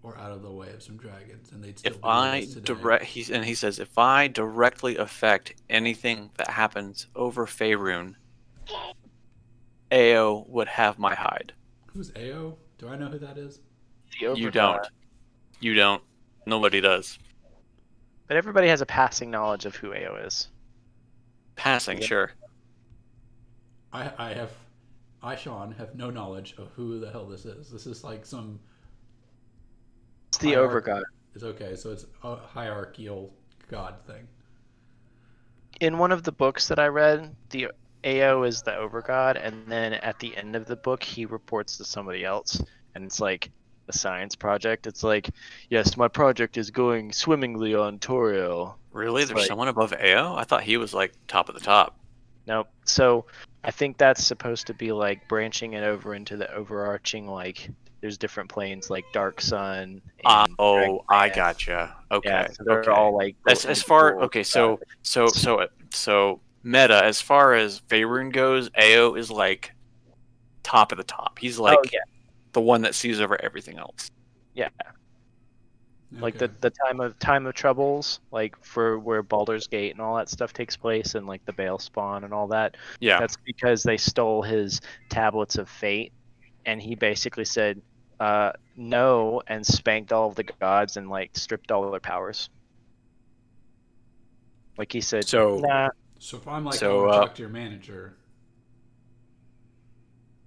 or out of the way of some dragons, and they'd still If be with I us today. he says, if I directly affect anything that happens over Faerun, Ao would have my hide. Who's Ao? Do I know who that is? The You Overgod. don't. You don't. Nobody does. But everybody has a passing knowledge of who Ao is. Passing, sure. I, Sean, have no knowledge of who the hell this is. This is like some. It's the hierarchy. Overgod. It's okay, so it's a hierarchical god thing. In one of the books that I read, the Ao is the Overgod, and then at the end of the book, he reports to somebody else, and it's like a science project. It's like, yes, my project is going swimmingly on Toriel. Really? It's There's like- someone above Ao? I thought he was like top of the top. Nope. So I think that's supposed to be like branching it over into the overarching, like there's different planes like Dark Sun. And Oh, Dragon I Man. gotcha. Okay. Yeah, so they're okay. all like as far individual okay, gods. so meta, as far as Faerun goes, Ao is like top of the top. He's like Oh yeah, the one that sees over everything else. yeah. Like Okay. the time of troubles, like for where Baldur's Gate and all that stuff takes place, and like the Bale spawn and all that. Yeah. That's because they stole his tablets of fate, and he basically said no and spanked all of the gods and like stripped all of their powers. Like he said, So- nah. So if I'm like, So, I want to talk to your manager.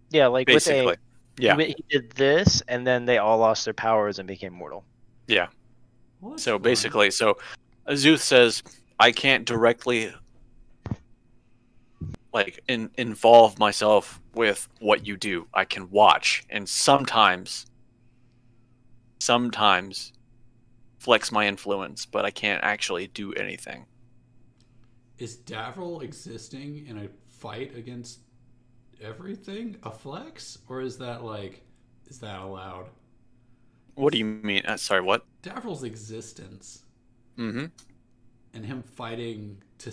Yeah, like Basically. with Yeah. he did this, and then they all lost their powers and became mortal. Yeah. Well, that's So fine. basically, Azuth says, I can't directly like involve myself with what you do. I can watch and sometimes flex my influence, but I can't actually do anything. Is Davril existing in a fight against everything a flex, or is that allowed? What do you mean? Sorry, what? Davril's existence Mm-hmm. and him fighting to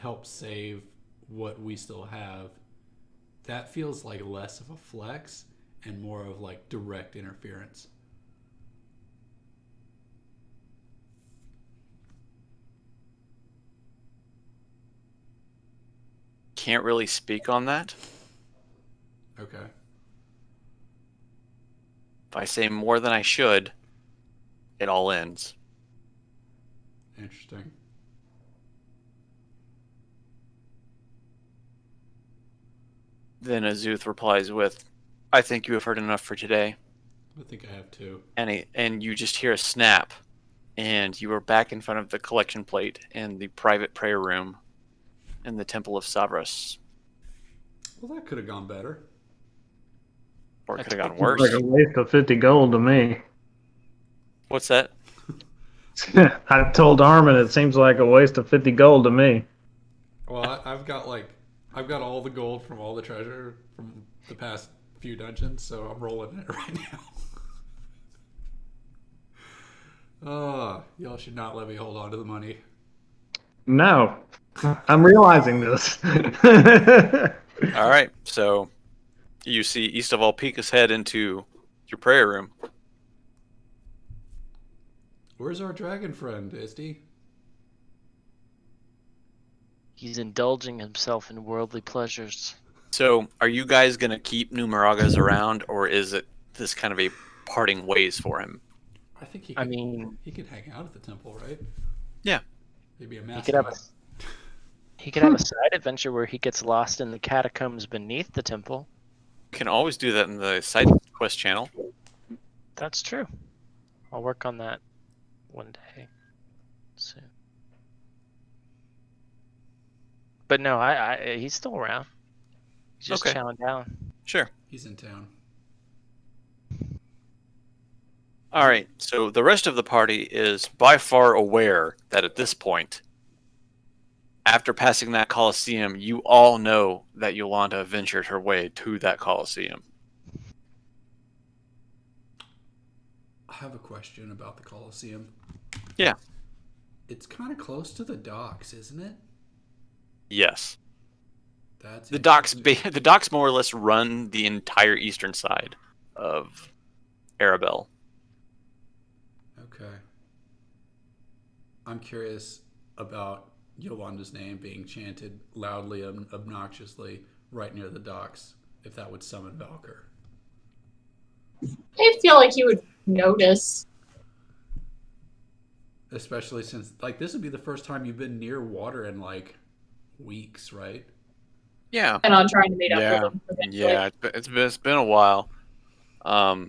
help save what we still have, that feels like less of a flex and more of like direct interference. Can't really speak on that. Okay. If I say more than I should, it all ends. Interesting. Then Azuth replies with, I think you have heard enough for today. I think I have too. And you just hear a snap, and you are back in front of the collection plate in the private prayer room in the Temple of Savras. Well, that could have gone better. Or it could have gone It's worse. like a waste of 50 gold to me. What's that? I told Armin it seems like a waste of 50 gold to me. Well, I've got all the gold from all the treasure from the past few dungeons, so I'm rolling it right now. Oh, y'all should not let me hold on to the money. No. I'm realizing this. All right, so you see East of all peek his head into your prayer room. Where's our dragon friend, Isty? He's indulging himself in worldly pleasures. So, are you guys gonna keep Numeragas around, or is it this kind of a parting ways for him? I think he I could, mean, he could hang out at the temple, right? Yeah. Maybe a he mascot. could have a he could have a side adventure where he gets lost in the catacombs beneath the temple. You can always do that in the side quest channel. That's true. I'll work on that one day soon. But no, he's still around. He's just Okay. chowing down. Sure. He's in town. All right. So the rest of the party is by far aware that at this point, after passing that Colosseum, you all know that Yolanda ventured her way to that Colosseum. I have a question about the Colosseum. Yeah. It's kind of close to the docks, isn't it? Yes. That's The docks, interesting. the docks more or less run the entire eastern side of Arabelle. Okay. I'm curious about Yolanda's name being chanted loudly and obnoxiously right near the docks, if that would summon Valkyr. I feel like you would notice. Especially since, like, this would be the first time you've been near water in, like, weeks, right? Yeah. And on trying to meet up Yeah. with him. eventually. Yeah. It's been a while. I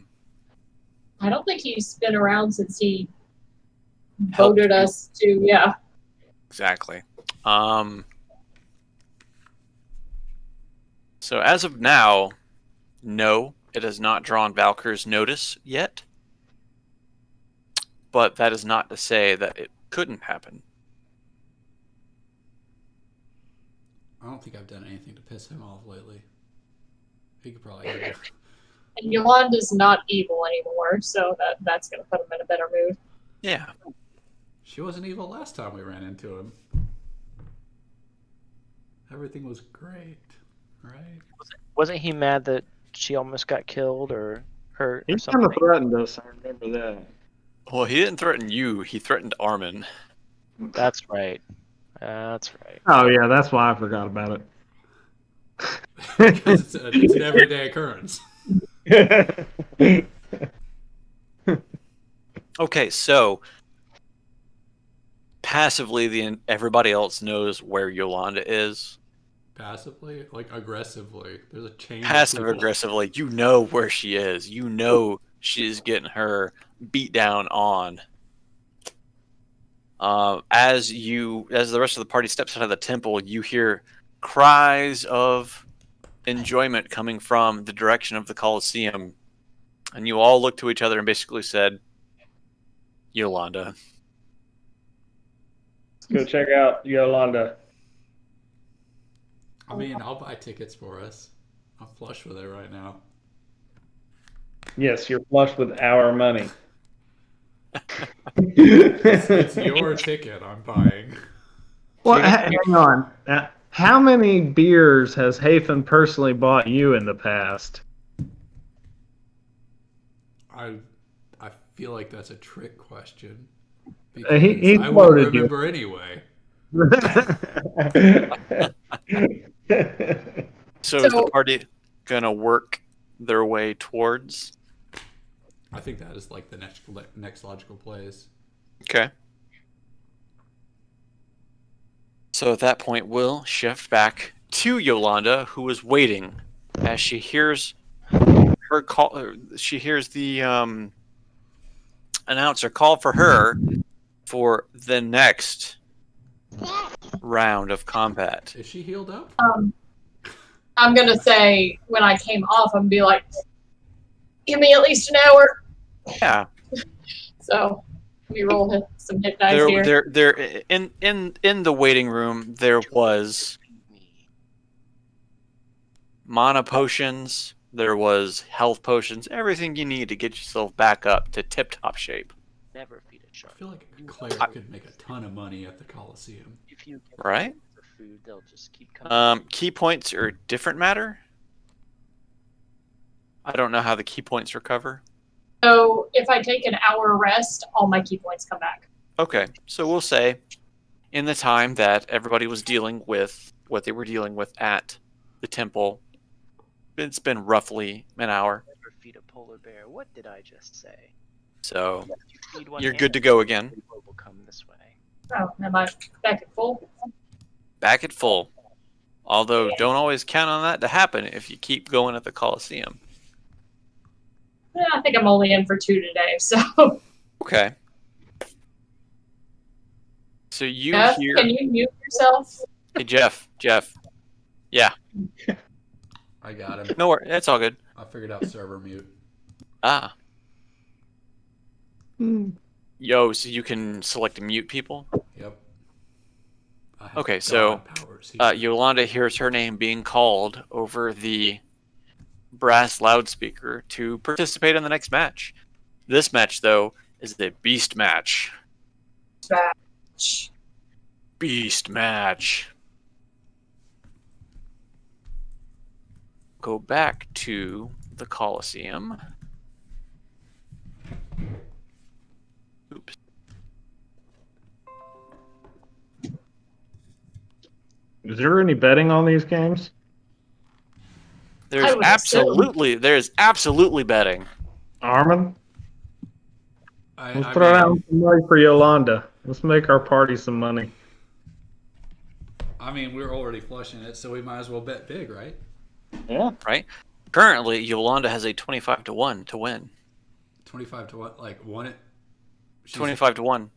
don't think he's been around since he Helped voted you. us to, yeah. Exactly. So as of now, no, it has not drawn Valkyr's notice yet. But that is not to say that it couldn't happen. I don't think I've done anything to piss him off lately. He could probably hear me. And Yolanda's not evil anymore, so that's going to put him in a better mood. Yeah. She wasn't evil last time we ran into him. Everything was great, right? Wasn't he mad that she almost got killed or hurt He or kind something? of threatened us. I remember that. Well, he didn't threaten you. He threatened Armin. That's right. That's right. Oh yeah, that's why I forgot about Because it's an everyday occurrence. it. Okay, so passively, everybody else knows where Yolanda is. Passively, like aggressively. There's a chain. Passive of people. aggressively, you know where she is. You know she's getting her beat down on. As the rest of the party steps out of the temple, you hear cries of enjoyment coming from the direction of the Colosseum, and you all look to each other and basically said, "Yolanda." Go check out Yolanda. I mean, I'll buy tickets for us. I'm flush with it right now. Yes, you're flush with our money. It's your ticket I'm buying. Well, hang on. How many beers has Hafen personally bought you in the past? I feel like that's a trick question. He I won't quoted you. remember anyway. So is the party gonna work their way towards? I think that is like the next logical place. Okay. So at that point, we'll shift back to Yolanda, who is waiting as she hears her call. She hears the announcer call for her for the next round of combat. Is she healed up? I'm going to say when I came off, I'm going to be like, give me at least an hour. Yeah. So let me roll some hit dice here. There, in the waiting room, there was mana potions, there was health potions, everything you need to get yourself back up to tip-top shape. Never feed a I shark. feel like a cleric could make a ton of money at the Coliseum. If you give Right? them the food, they'll just keep coming. Key points are different matter. I don't know how the key points recover. So if I take an hour rest, all my key points come back. Okay, so we'll say in the time that everybody was dealing with what they were dealing with at the temple, it's been roughly an hour. Never feed a polar bear. What did I just say? So If you feed one you're good to animal, go again. the boat will come this way. Oh, am I back at full? Back at full. Although don't always count on that to happen if you keep going at the Coliseum. Yeah, I think I'm only in for 2 today, so. Okay. So you Jeff, hear... can you mute yourself? Hey, Jeff. Yeah. I got him. No worries. It's all good. I figured out server mute. Ah. Yo, so you can select mute people? Yep. I have Okay, so God powers here. Yolanda hears her name being called over the brass loudspeaker to participate in the next match. This match, though, is the Beast match. Beast match. Go back to the Coliseum. Oops. Is there any betting on these games? There's I would absolutely betting. Armin? I Let's throw mean, down some money for Yolanda. Let's make our party some money. I mean, we're already flushing it, so we might as well bet big, right? Yeah. Right? Currently, Yolanda has a 25 to 1 to win. 25 to what? Like, won it? 25 to 1.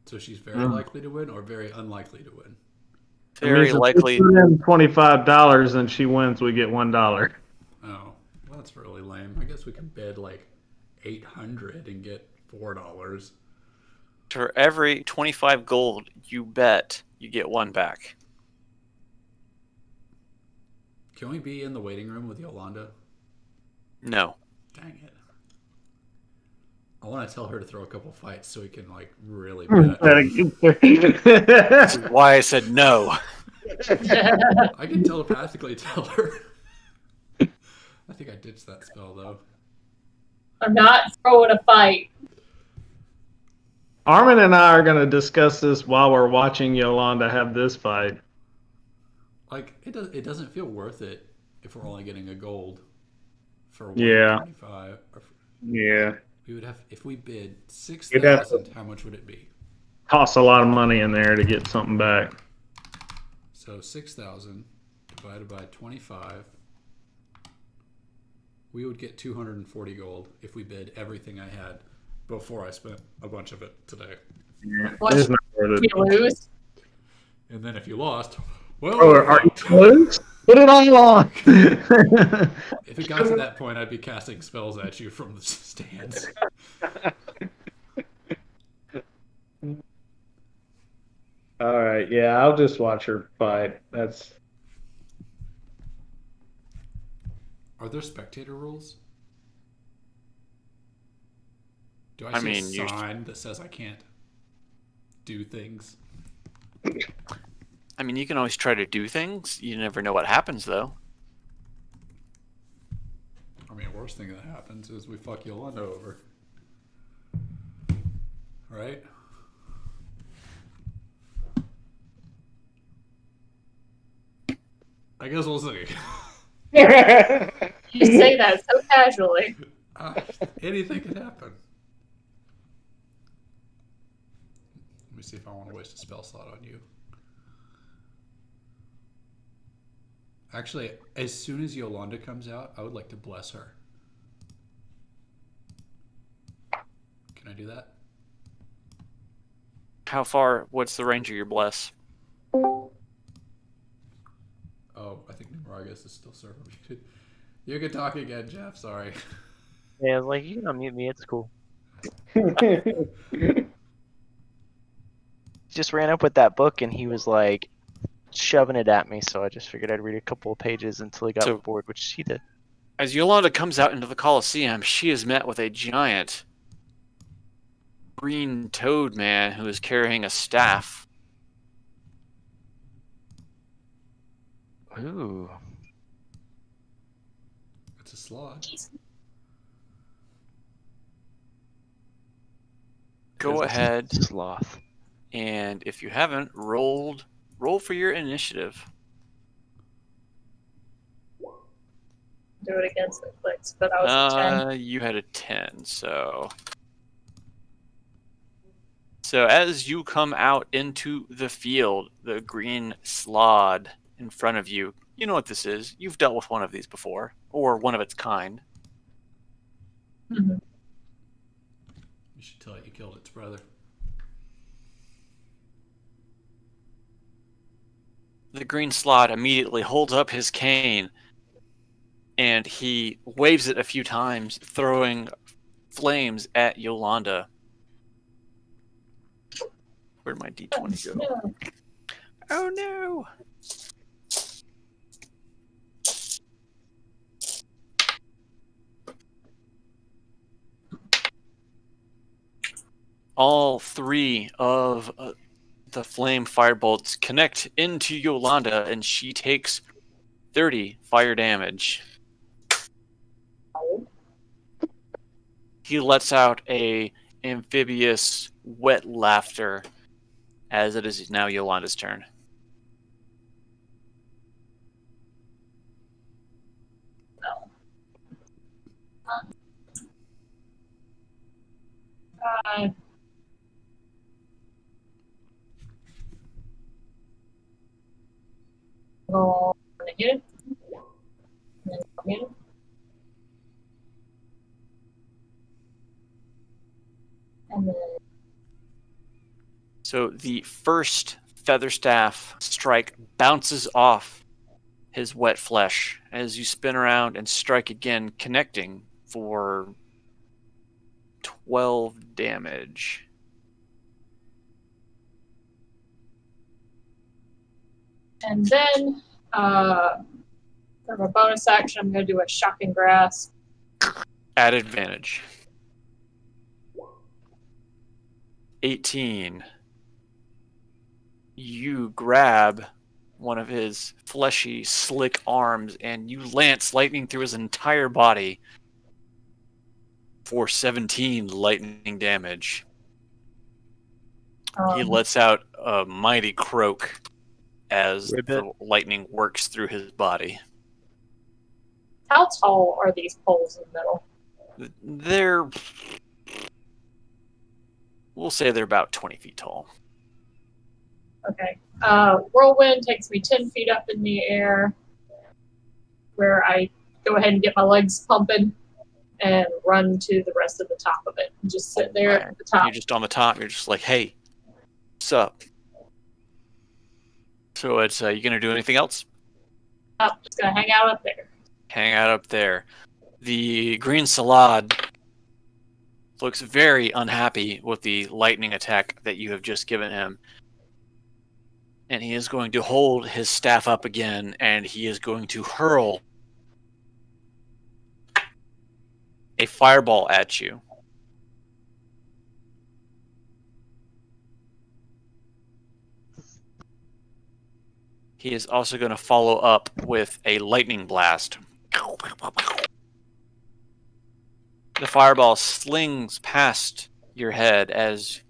So she's very likely to win or very unlikely to win? Very likely. If we put in $25 and she wins, we get $1. Oh, well, that's really lame. I guess we can bid like 800 and get $4. For every 25 gold you bet, you get 1 back. Can we be in the waiting room with Yolanda? No. Dang it. I want to tell her to throw a couple fights so we can like really bet. This is why I said no. I can telepathically tell her. I think I ditched that spell though. I'm not throwing a fight. Armin and I are going to discuss this while we're watching Yolanda have this fight. Like it doesn't feel worth it if we're only getting a gold for Yeah. 125. Yeah. We would have if we bid You'd have 6,000. How much would it be? Costs a lot of money in there to get something back. So 6,000 divided by 25. We would get 240 gold if we bid everything I had before I spent a bunch of it today. Yeah. What? It's not worth You it. lose. And then if you lost, well, Oh, are you close? Put it all on. if it got to that point, I'd be casting spells at you from the stands. All right, yeah, I'll just watch her fight. That's Are there spectator rules? Do I I see mean, a you- sign that says I can't do things? I mean, you can always try to do things. You never know what happens, though. I mean, worst thing that happens is we fuck Yolanda over. Right? I guess we'll see. You say that so casually. Anything could happen. Let me see if I want to waste a spell slot on you. Actually, as soon as Yolanda comes out, I would like to bless her. Can I do that? How far? What's the range of your bless? Oh, I think Numeragus is still server muted. You can talk again, Jeff. Sorry. Yeah, I was like, you can unmute me. It's cool. Just ran up with that book and he was like shoving it at me, so I just figured I'd read a couple of pages until he got So- bored, which he did. As Yolanda comes out into the Coliseum, she is met with a giant green toad man who is carrying a staff. Ooh. It's a slot. Go ahead, Sloth. and if you haven't roll for your initiative. Do it against the clicks, but I was 10. You had a 10, so as you come out into the field, the green slod in front of you, you know what this is. You've dealt with one of these before, or one of its kind. Mm-hmm. You should tell it you killed its brother. The green slot immediately holds up his cane, and he waves it a few times, throwing flames at Yolanda. Where'd my D20 go? No. Oh no! All three of the flame firebolts connect into Yolanda, and she takes 30 fire damage. He lets out a amphibious wet laughter as it is now Yolanda's turn. Go hit. And then go hit. And then So the first Featherstaff strike bounces off his wet flesh as you spin around and strike again, connecting for 12 damage. And then, for a bonus action, I'm going to do a shocking grasp. At advantage. 18. You grab one of his fleshy, slick arms and you lance lightning through his entire body for 17 lightning damage. He lets out a mighty croak as Ribbit. the lightning works through his body. How tall are these poles in the middle? They're... We'll say they're about 20 feet tall. Okay. Whirlwind takes me 10 feet up in the air, where I go ahead and get my legs pumping and run to the rest of the top of it. And just sit there at the top. You're just on the top. You're just like, hey, what's up? So it's you gonna do anything else? I'm just going to hang out up there. Hang out up there. The green salad looks very unhappy with the lightning attack that you have just given him. And he is going to hold his staff up again, and he is going to hurl a fireball at you. He is also going to follow up with a lightning blast. The fireball slings past your head as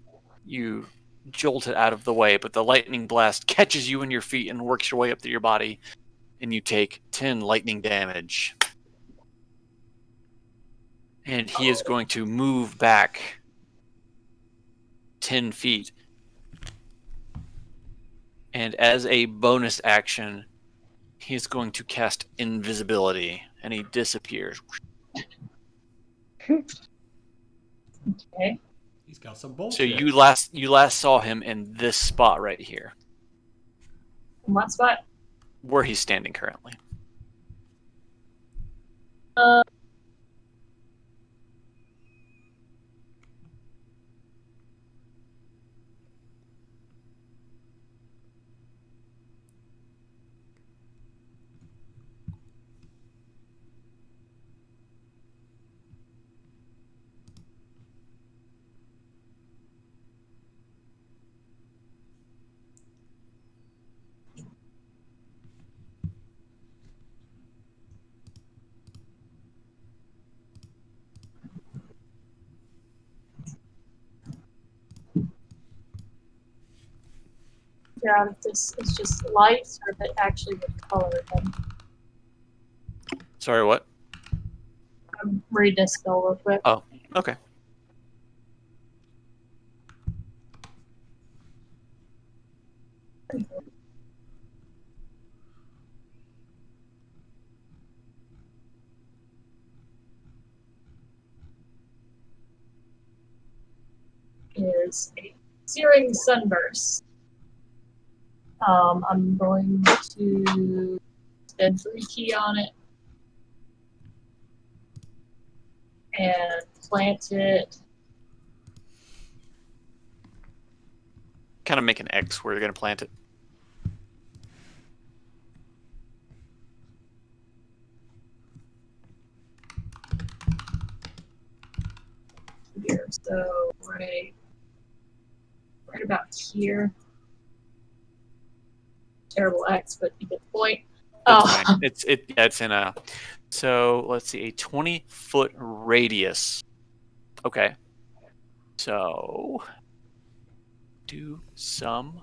you jolt it out of the way, but the lightning blast catches you in your feet and works your way up through your body, and you take 10 lightning damage. And he is going to move back 10 feet. And as a bonus action, he is going to cast invisibility, and he disappears. Okay. He's got some bullshit. So you last saw him in this spot right here, In what spot? where he's standing currently. figure out if this is just lights or if it actually would color them. Sorry, what? I'm reading this spell real quick. Oh, okay. Is a searing sunburst. I'm going to spend 3 key on it and plant it. Kind of make an X where you're going to plant it. Here, so right about here. Terrible X, but you get the point. That's fine. It's in a. So let's see, a 20-foot radius. Okay. So do some.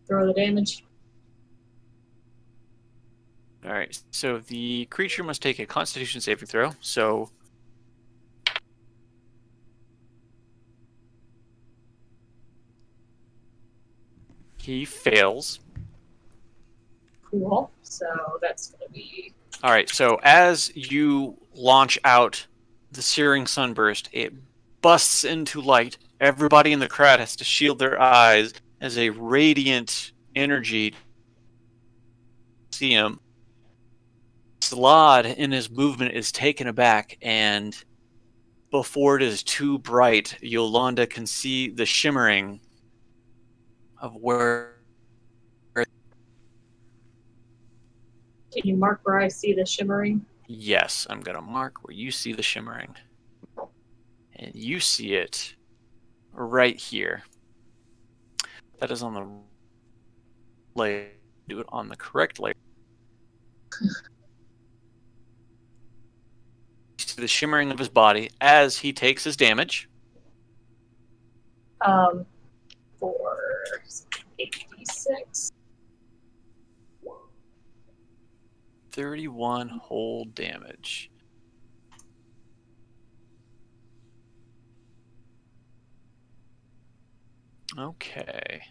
Throw the damage. All right. So the creature must take a Constitution saving throw. So he fails. Cool. So that's going to be. All right. So as you launch out the searing sunburst, it busts into light. Everybody in the crowd has to shield their eyes as a radiant energy. See him. Slod in his movement is taken aback, and before it is too bright, Yolanda can see the shimmering of where. Can you mark where I see the shimmering? Yes, I'm going to mark where you see the shimmering. And you see it right here. That is on the layer. Do it on the correct layer. You see the shimmering of his body as he takes his damage. For 86. 31 whole damage. Okay.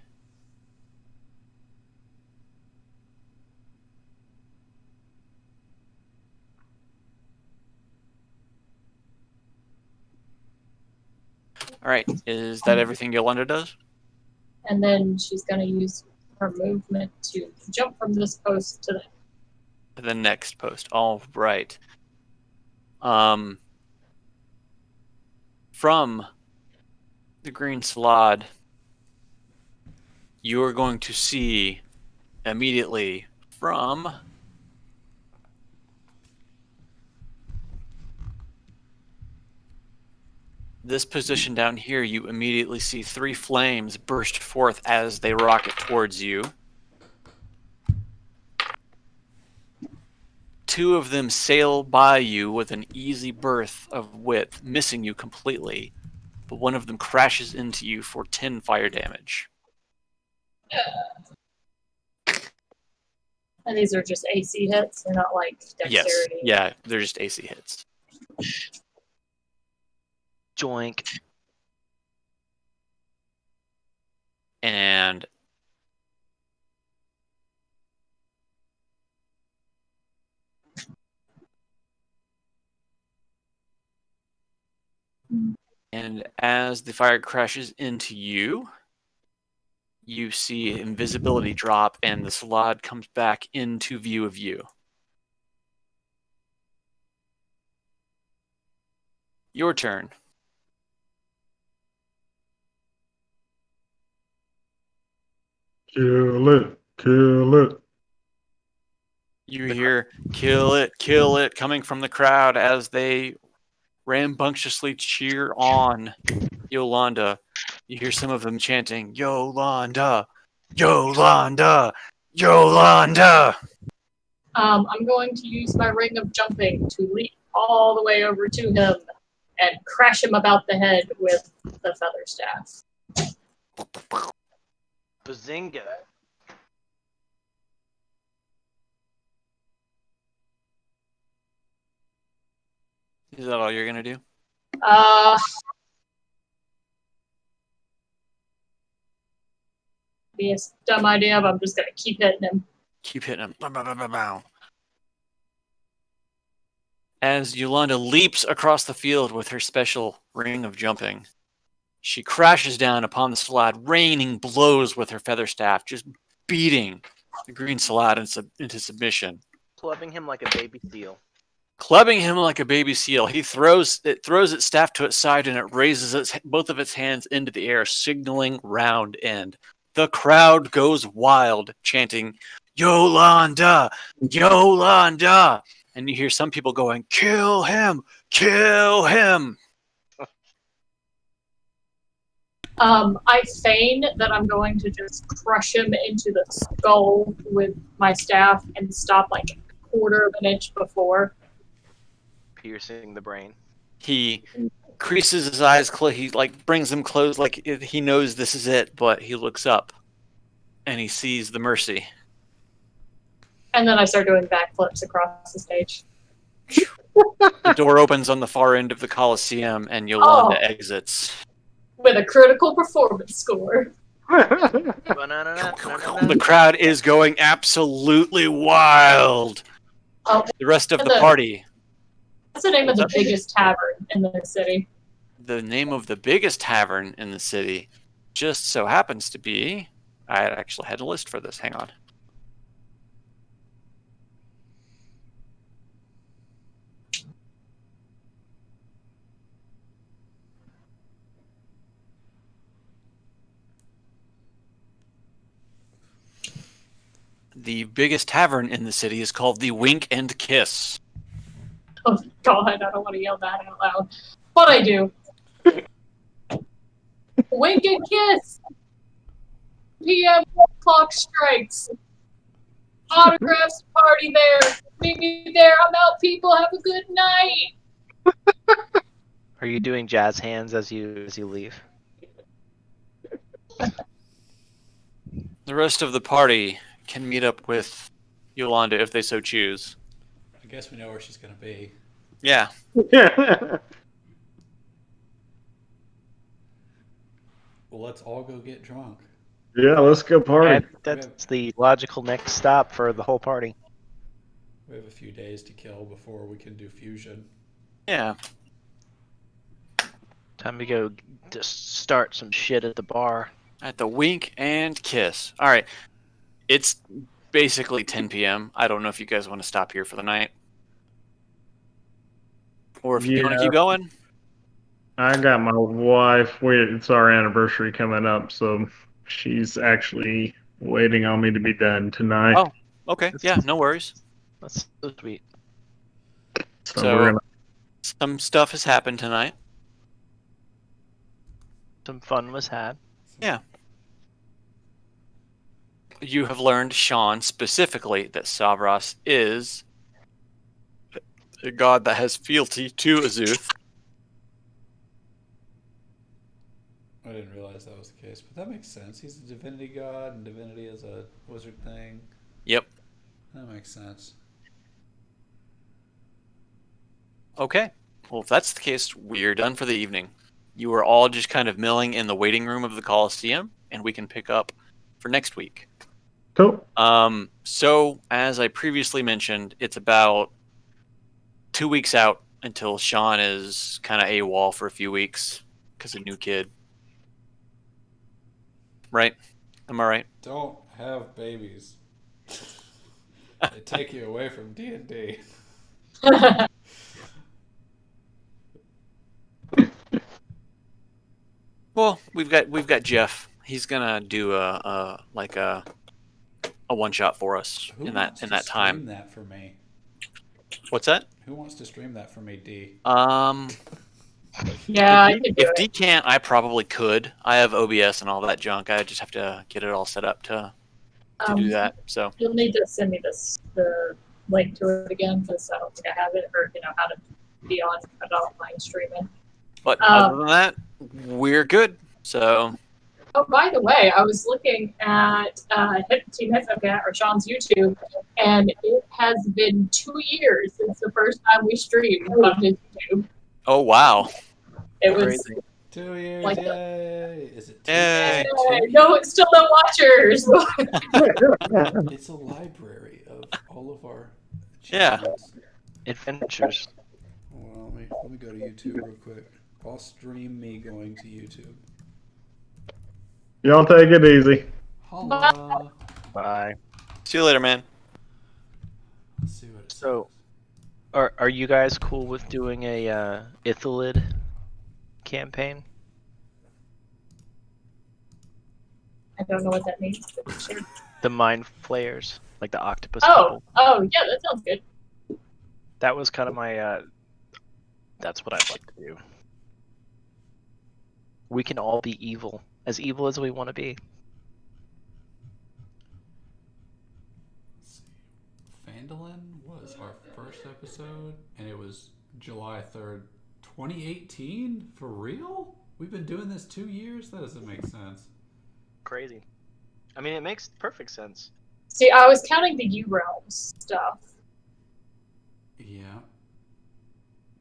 All right. Is that everything Yolanda does? And then she's going to use her movement to jump from this post to The next post. All right. From the green slot, you are going to see immediately from this position down here, you immediately see 3 flames burst forth as they rocket towards you. 2 of them sail by you with an easy berth of width, missing you completely, but one of them crashes into you for 10 fire damage. And these are just AC hits. They're not like Yes, dexterity. yeah, they're just AC hits. Joink. And as the fire crashes into you, you see invisibility drop and the slot comes back into view of you. Your turn. Kill it. Kill it. You hear kill it coming from the crowd as they rambunctiously cheer on Yolanda. You hear some of them chanting, Yolanda, Yolanda, Yolanda. I'm going to use my ring of jumping to leap all the way over to him and crash him about the head with the feather staff. Bazinga. Is that all you're gonna do? Be a dumb idea, but I'm just gonna keep hitting him. Keep hitting him. Bow, bow, bow, bow, bow. As Yolanda leaps across the field with her special ring of jumping, she crashes down upon the Salad, raining blows with her feather staff, just beating the green Salad into submission. Clubbing him like a baby seal. Clubbing him like a baby seal, he throws its staff to its side and it raises both of its hands into the air, signaling round end. The crowd goes wild, chanting, "Yolanda! Yolanda!" And you hear some people going, "Kill him! Kill him!" I feign that I'm going to just crush him into the skull with my staff and stop like a quarter of an inch before. Piercing the brain. He creases his eyes, he like brings them close, like he knows this is it, but he looks up and he sees the mercy. And then I start doing backflips across the stage. The door opens on the far end of the Coliseum and Yolanda exits. With a critical performance score. The crowd is going absolutely wild. The rest of the party. What's the name of the biggest tavern in the city? The name of the biggest tavern in the city just so happens to be... I actually had a list for this. Hang on. The biggest tavern in the city is called the Wink and Kiss. Oh God, I don't want to yell that out loud. But I do. Wink and kiss. PM clock strikes. Autographs party there. Meet me there. I'm out, people. Have a good night. Are you doing jazz hands as you leave? The rest of the party can meet up with Yolanda if they so choose. I guess we know where she's going to be. Yeah. Yeah. Well, let's all go get drunk. Yeah, let's go party. That's the logical next stop for the whole party. We have a few days to kill before we can do fusion. Yeah. Time to go just start some shit at the bar. At the Wink and Kiss. All right. It's basically 10 p.m. I don't know if you guys want to stop here for the night. Or if you want to keep going. I got my wife. It's our anniversary coming up, so she's actually waiting on me to be done tonight. Oh, okay. Yeah, no worries. That's so sweet. So some stuff has happened tonight. Some fun was had. Yeah. You have learned, Sean, specifically, that Savras is a god that has fealty to Azuth. I didn't realize that was the case, but that makes sense. He's a divinity god, and divinity is a wizard thing. Yep. That makes sense. Okay. Well, if that's the case, we're done for the evening. You are all just kind of milling in the waiting room of the Coliseum, and we can pick up for next week. Cool. So, as I previously mentioned, it's about 2 weeks out until Sean is kind of AWOL for a few weeks because a new kid. Right? Am I right? Don't have babies. They take you away from D&D. Well, we've got Jeff. He's gonna do a one-shot for us Who in wants that to time. stream that for me? What's that? Who wants to stream that for me, D? Yeah, I could do If it. D can't, I probably could. I have OBS and all that junk. I just have to get it all set up to do that. So You'll need to send me the link to it again because I don't think I have it, or how to be on an offline streaming. But other than that, we're good. So, Oh, by the way, I was looking at Team Hippocat or Sean's YouTube, and it has been 2 years since the first time we streamed on his YouTube. oh wow, It was Crazy. 2 years, Like- yay! Is it 2 Yay. years? no, still no watchers. It's a library of all of our Yeah. achievements. Adventures. Well, let me go to YouTube real quick. I'll stream me going to YouTube. Y'all take it easy. Holla. Bye. See you later, man. Let's see what it So, are you guys cool with doing a Ithalid campaign? I don't know what that means. But sure. The mind flayers, like the octopus Oh, people. yeah, that sounds good. That was kind of my. That's what I'd like to do. We can all be evil as we want to be. Let's see. Phandalin was our first episode, and it was July 3rd, 2018? For real? We've been doing this 2 years? That doesn't make sense. Crazy. I mean, it makes perfect sense. See, I was counting the U-Realms stuff, Yeah.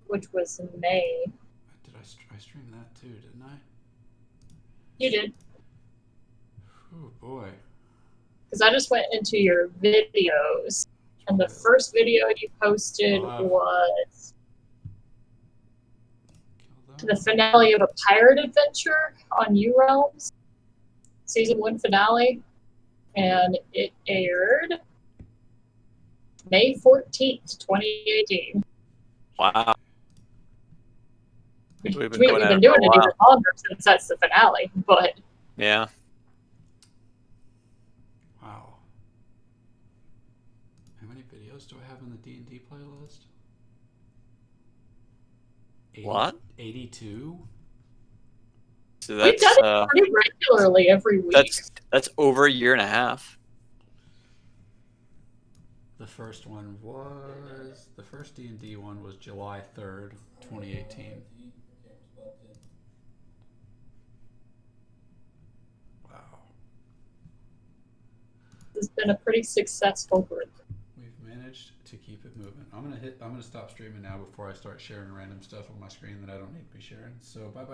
which was in May. Did I stream that too, didn't I? You did. Oh boy. Because I just went into your videos, and the first video you posted was to the finale of a pirate adventure on U-Realms, season 1 finale, and it aired May 14th, 2018. Wow. Which We've been means going we've at been it doing for a it even while. longer since that's the finale, but Yeah. Wow. How many videos do I have in the D&D playlist? What? 82? So we've that's done it pretty regularly every week. that's over a year and a half. The first one was... The first D&D one was July 3rd, 2018. Wow. It's been a pretty successful group. We've managed to keep it moving. I'm gonna stop streaming now before I start sharing random stuff on my screen that I don't need to be sharing. So bye bye.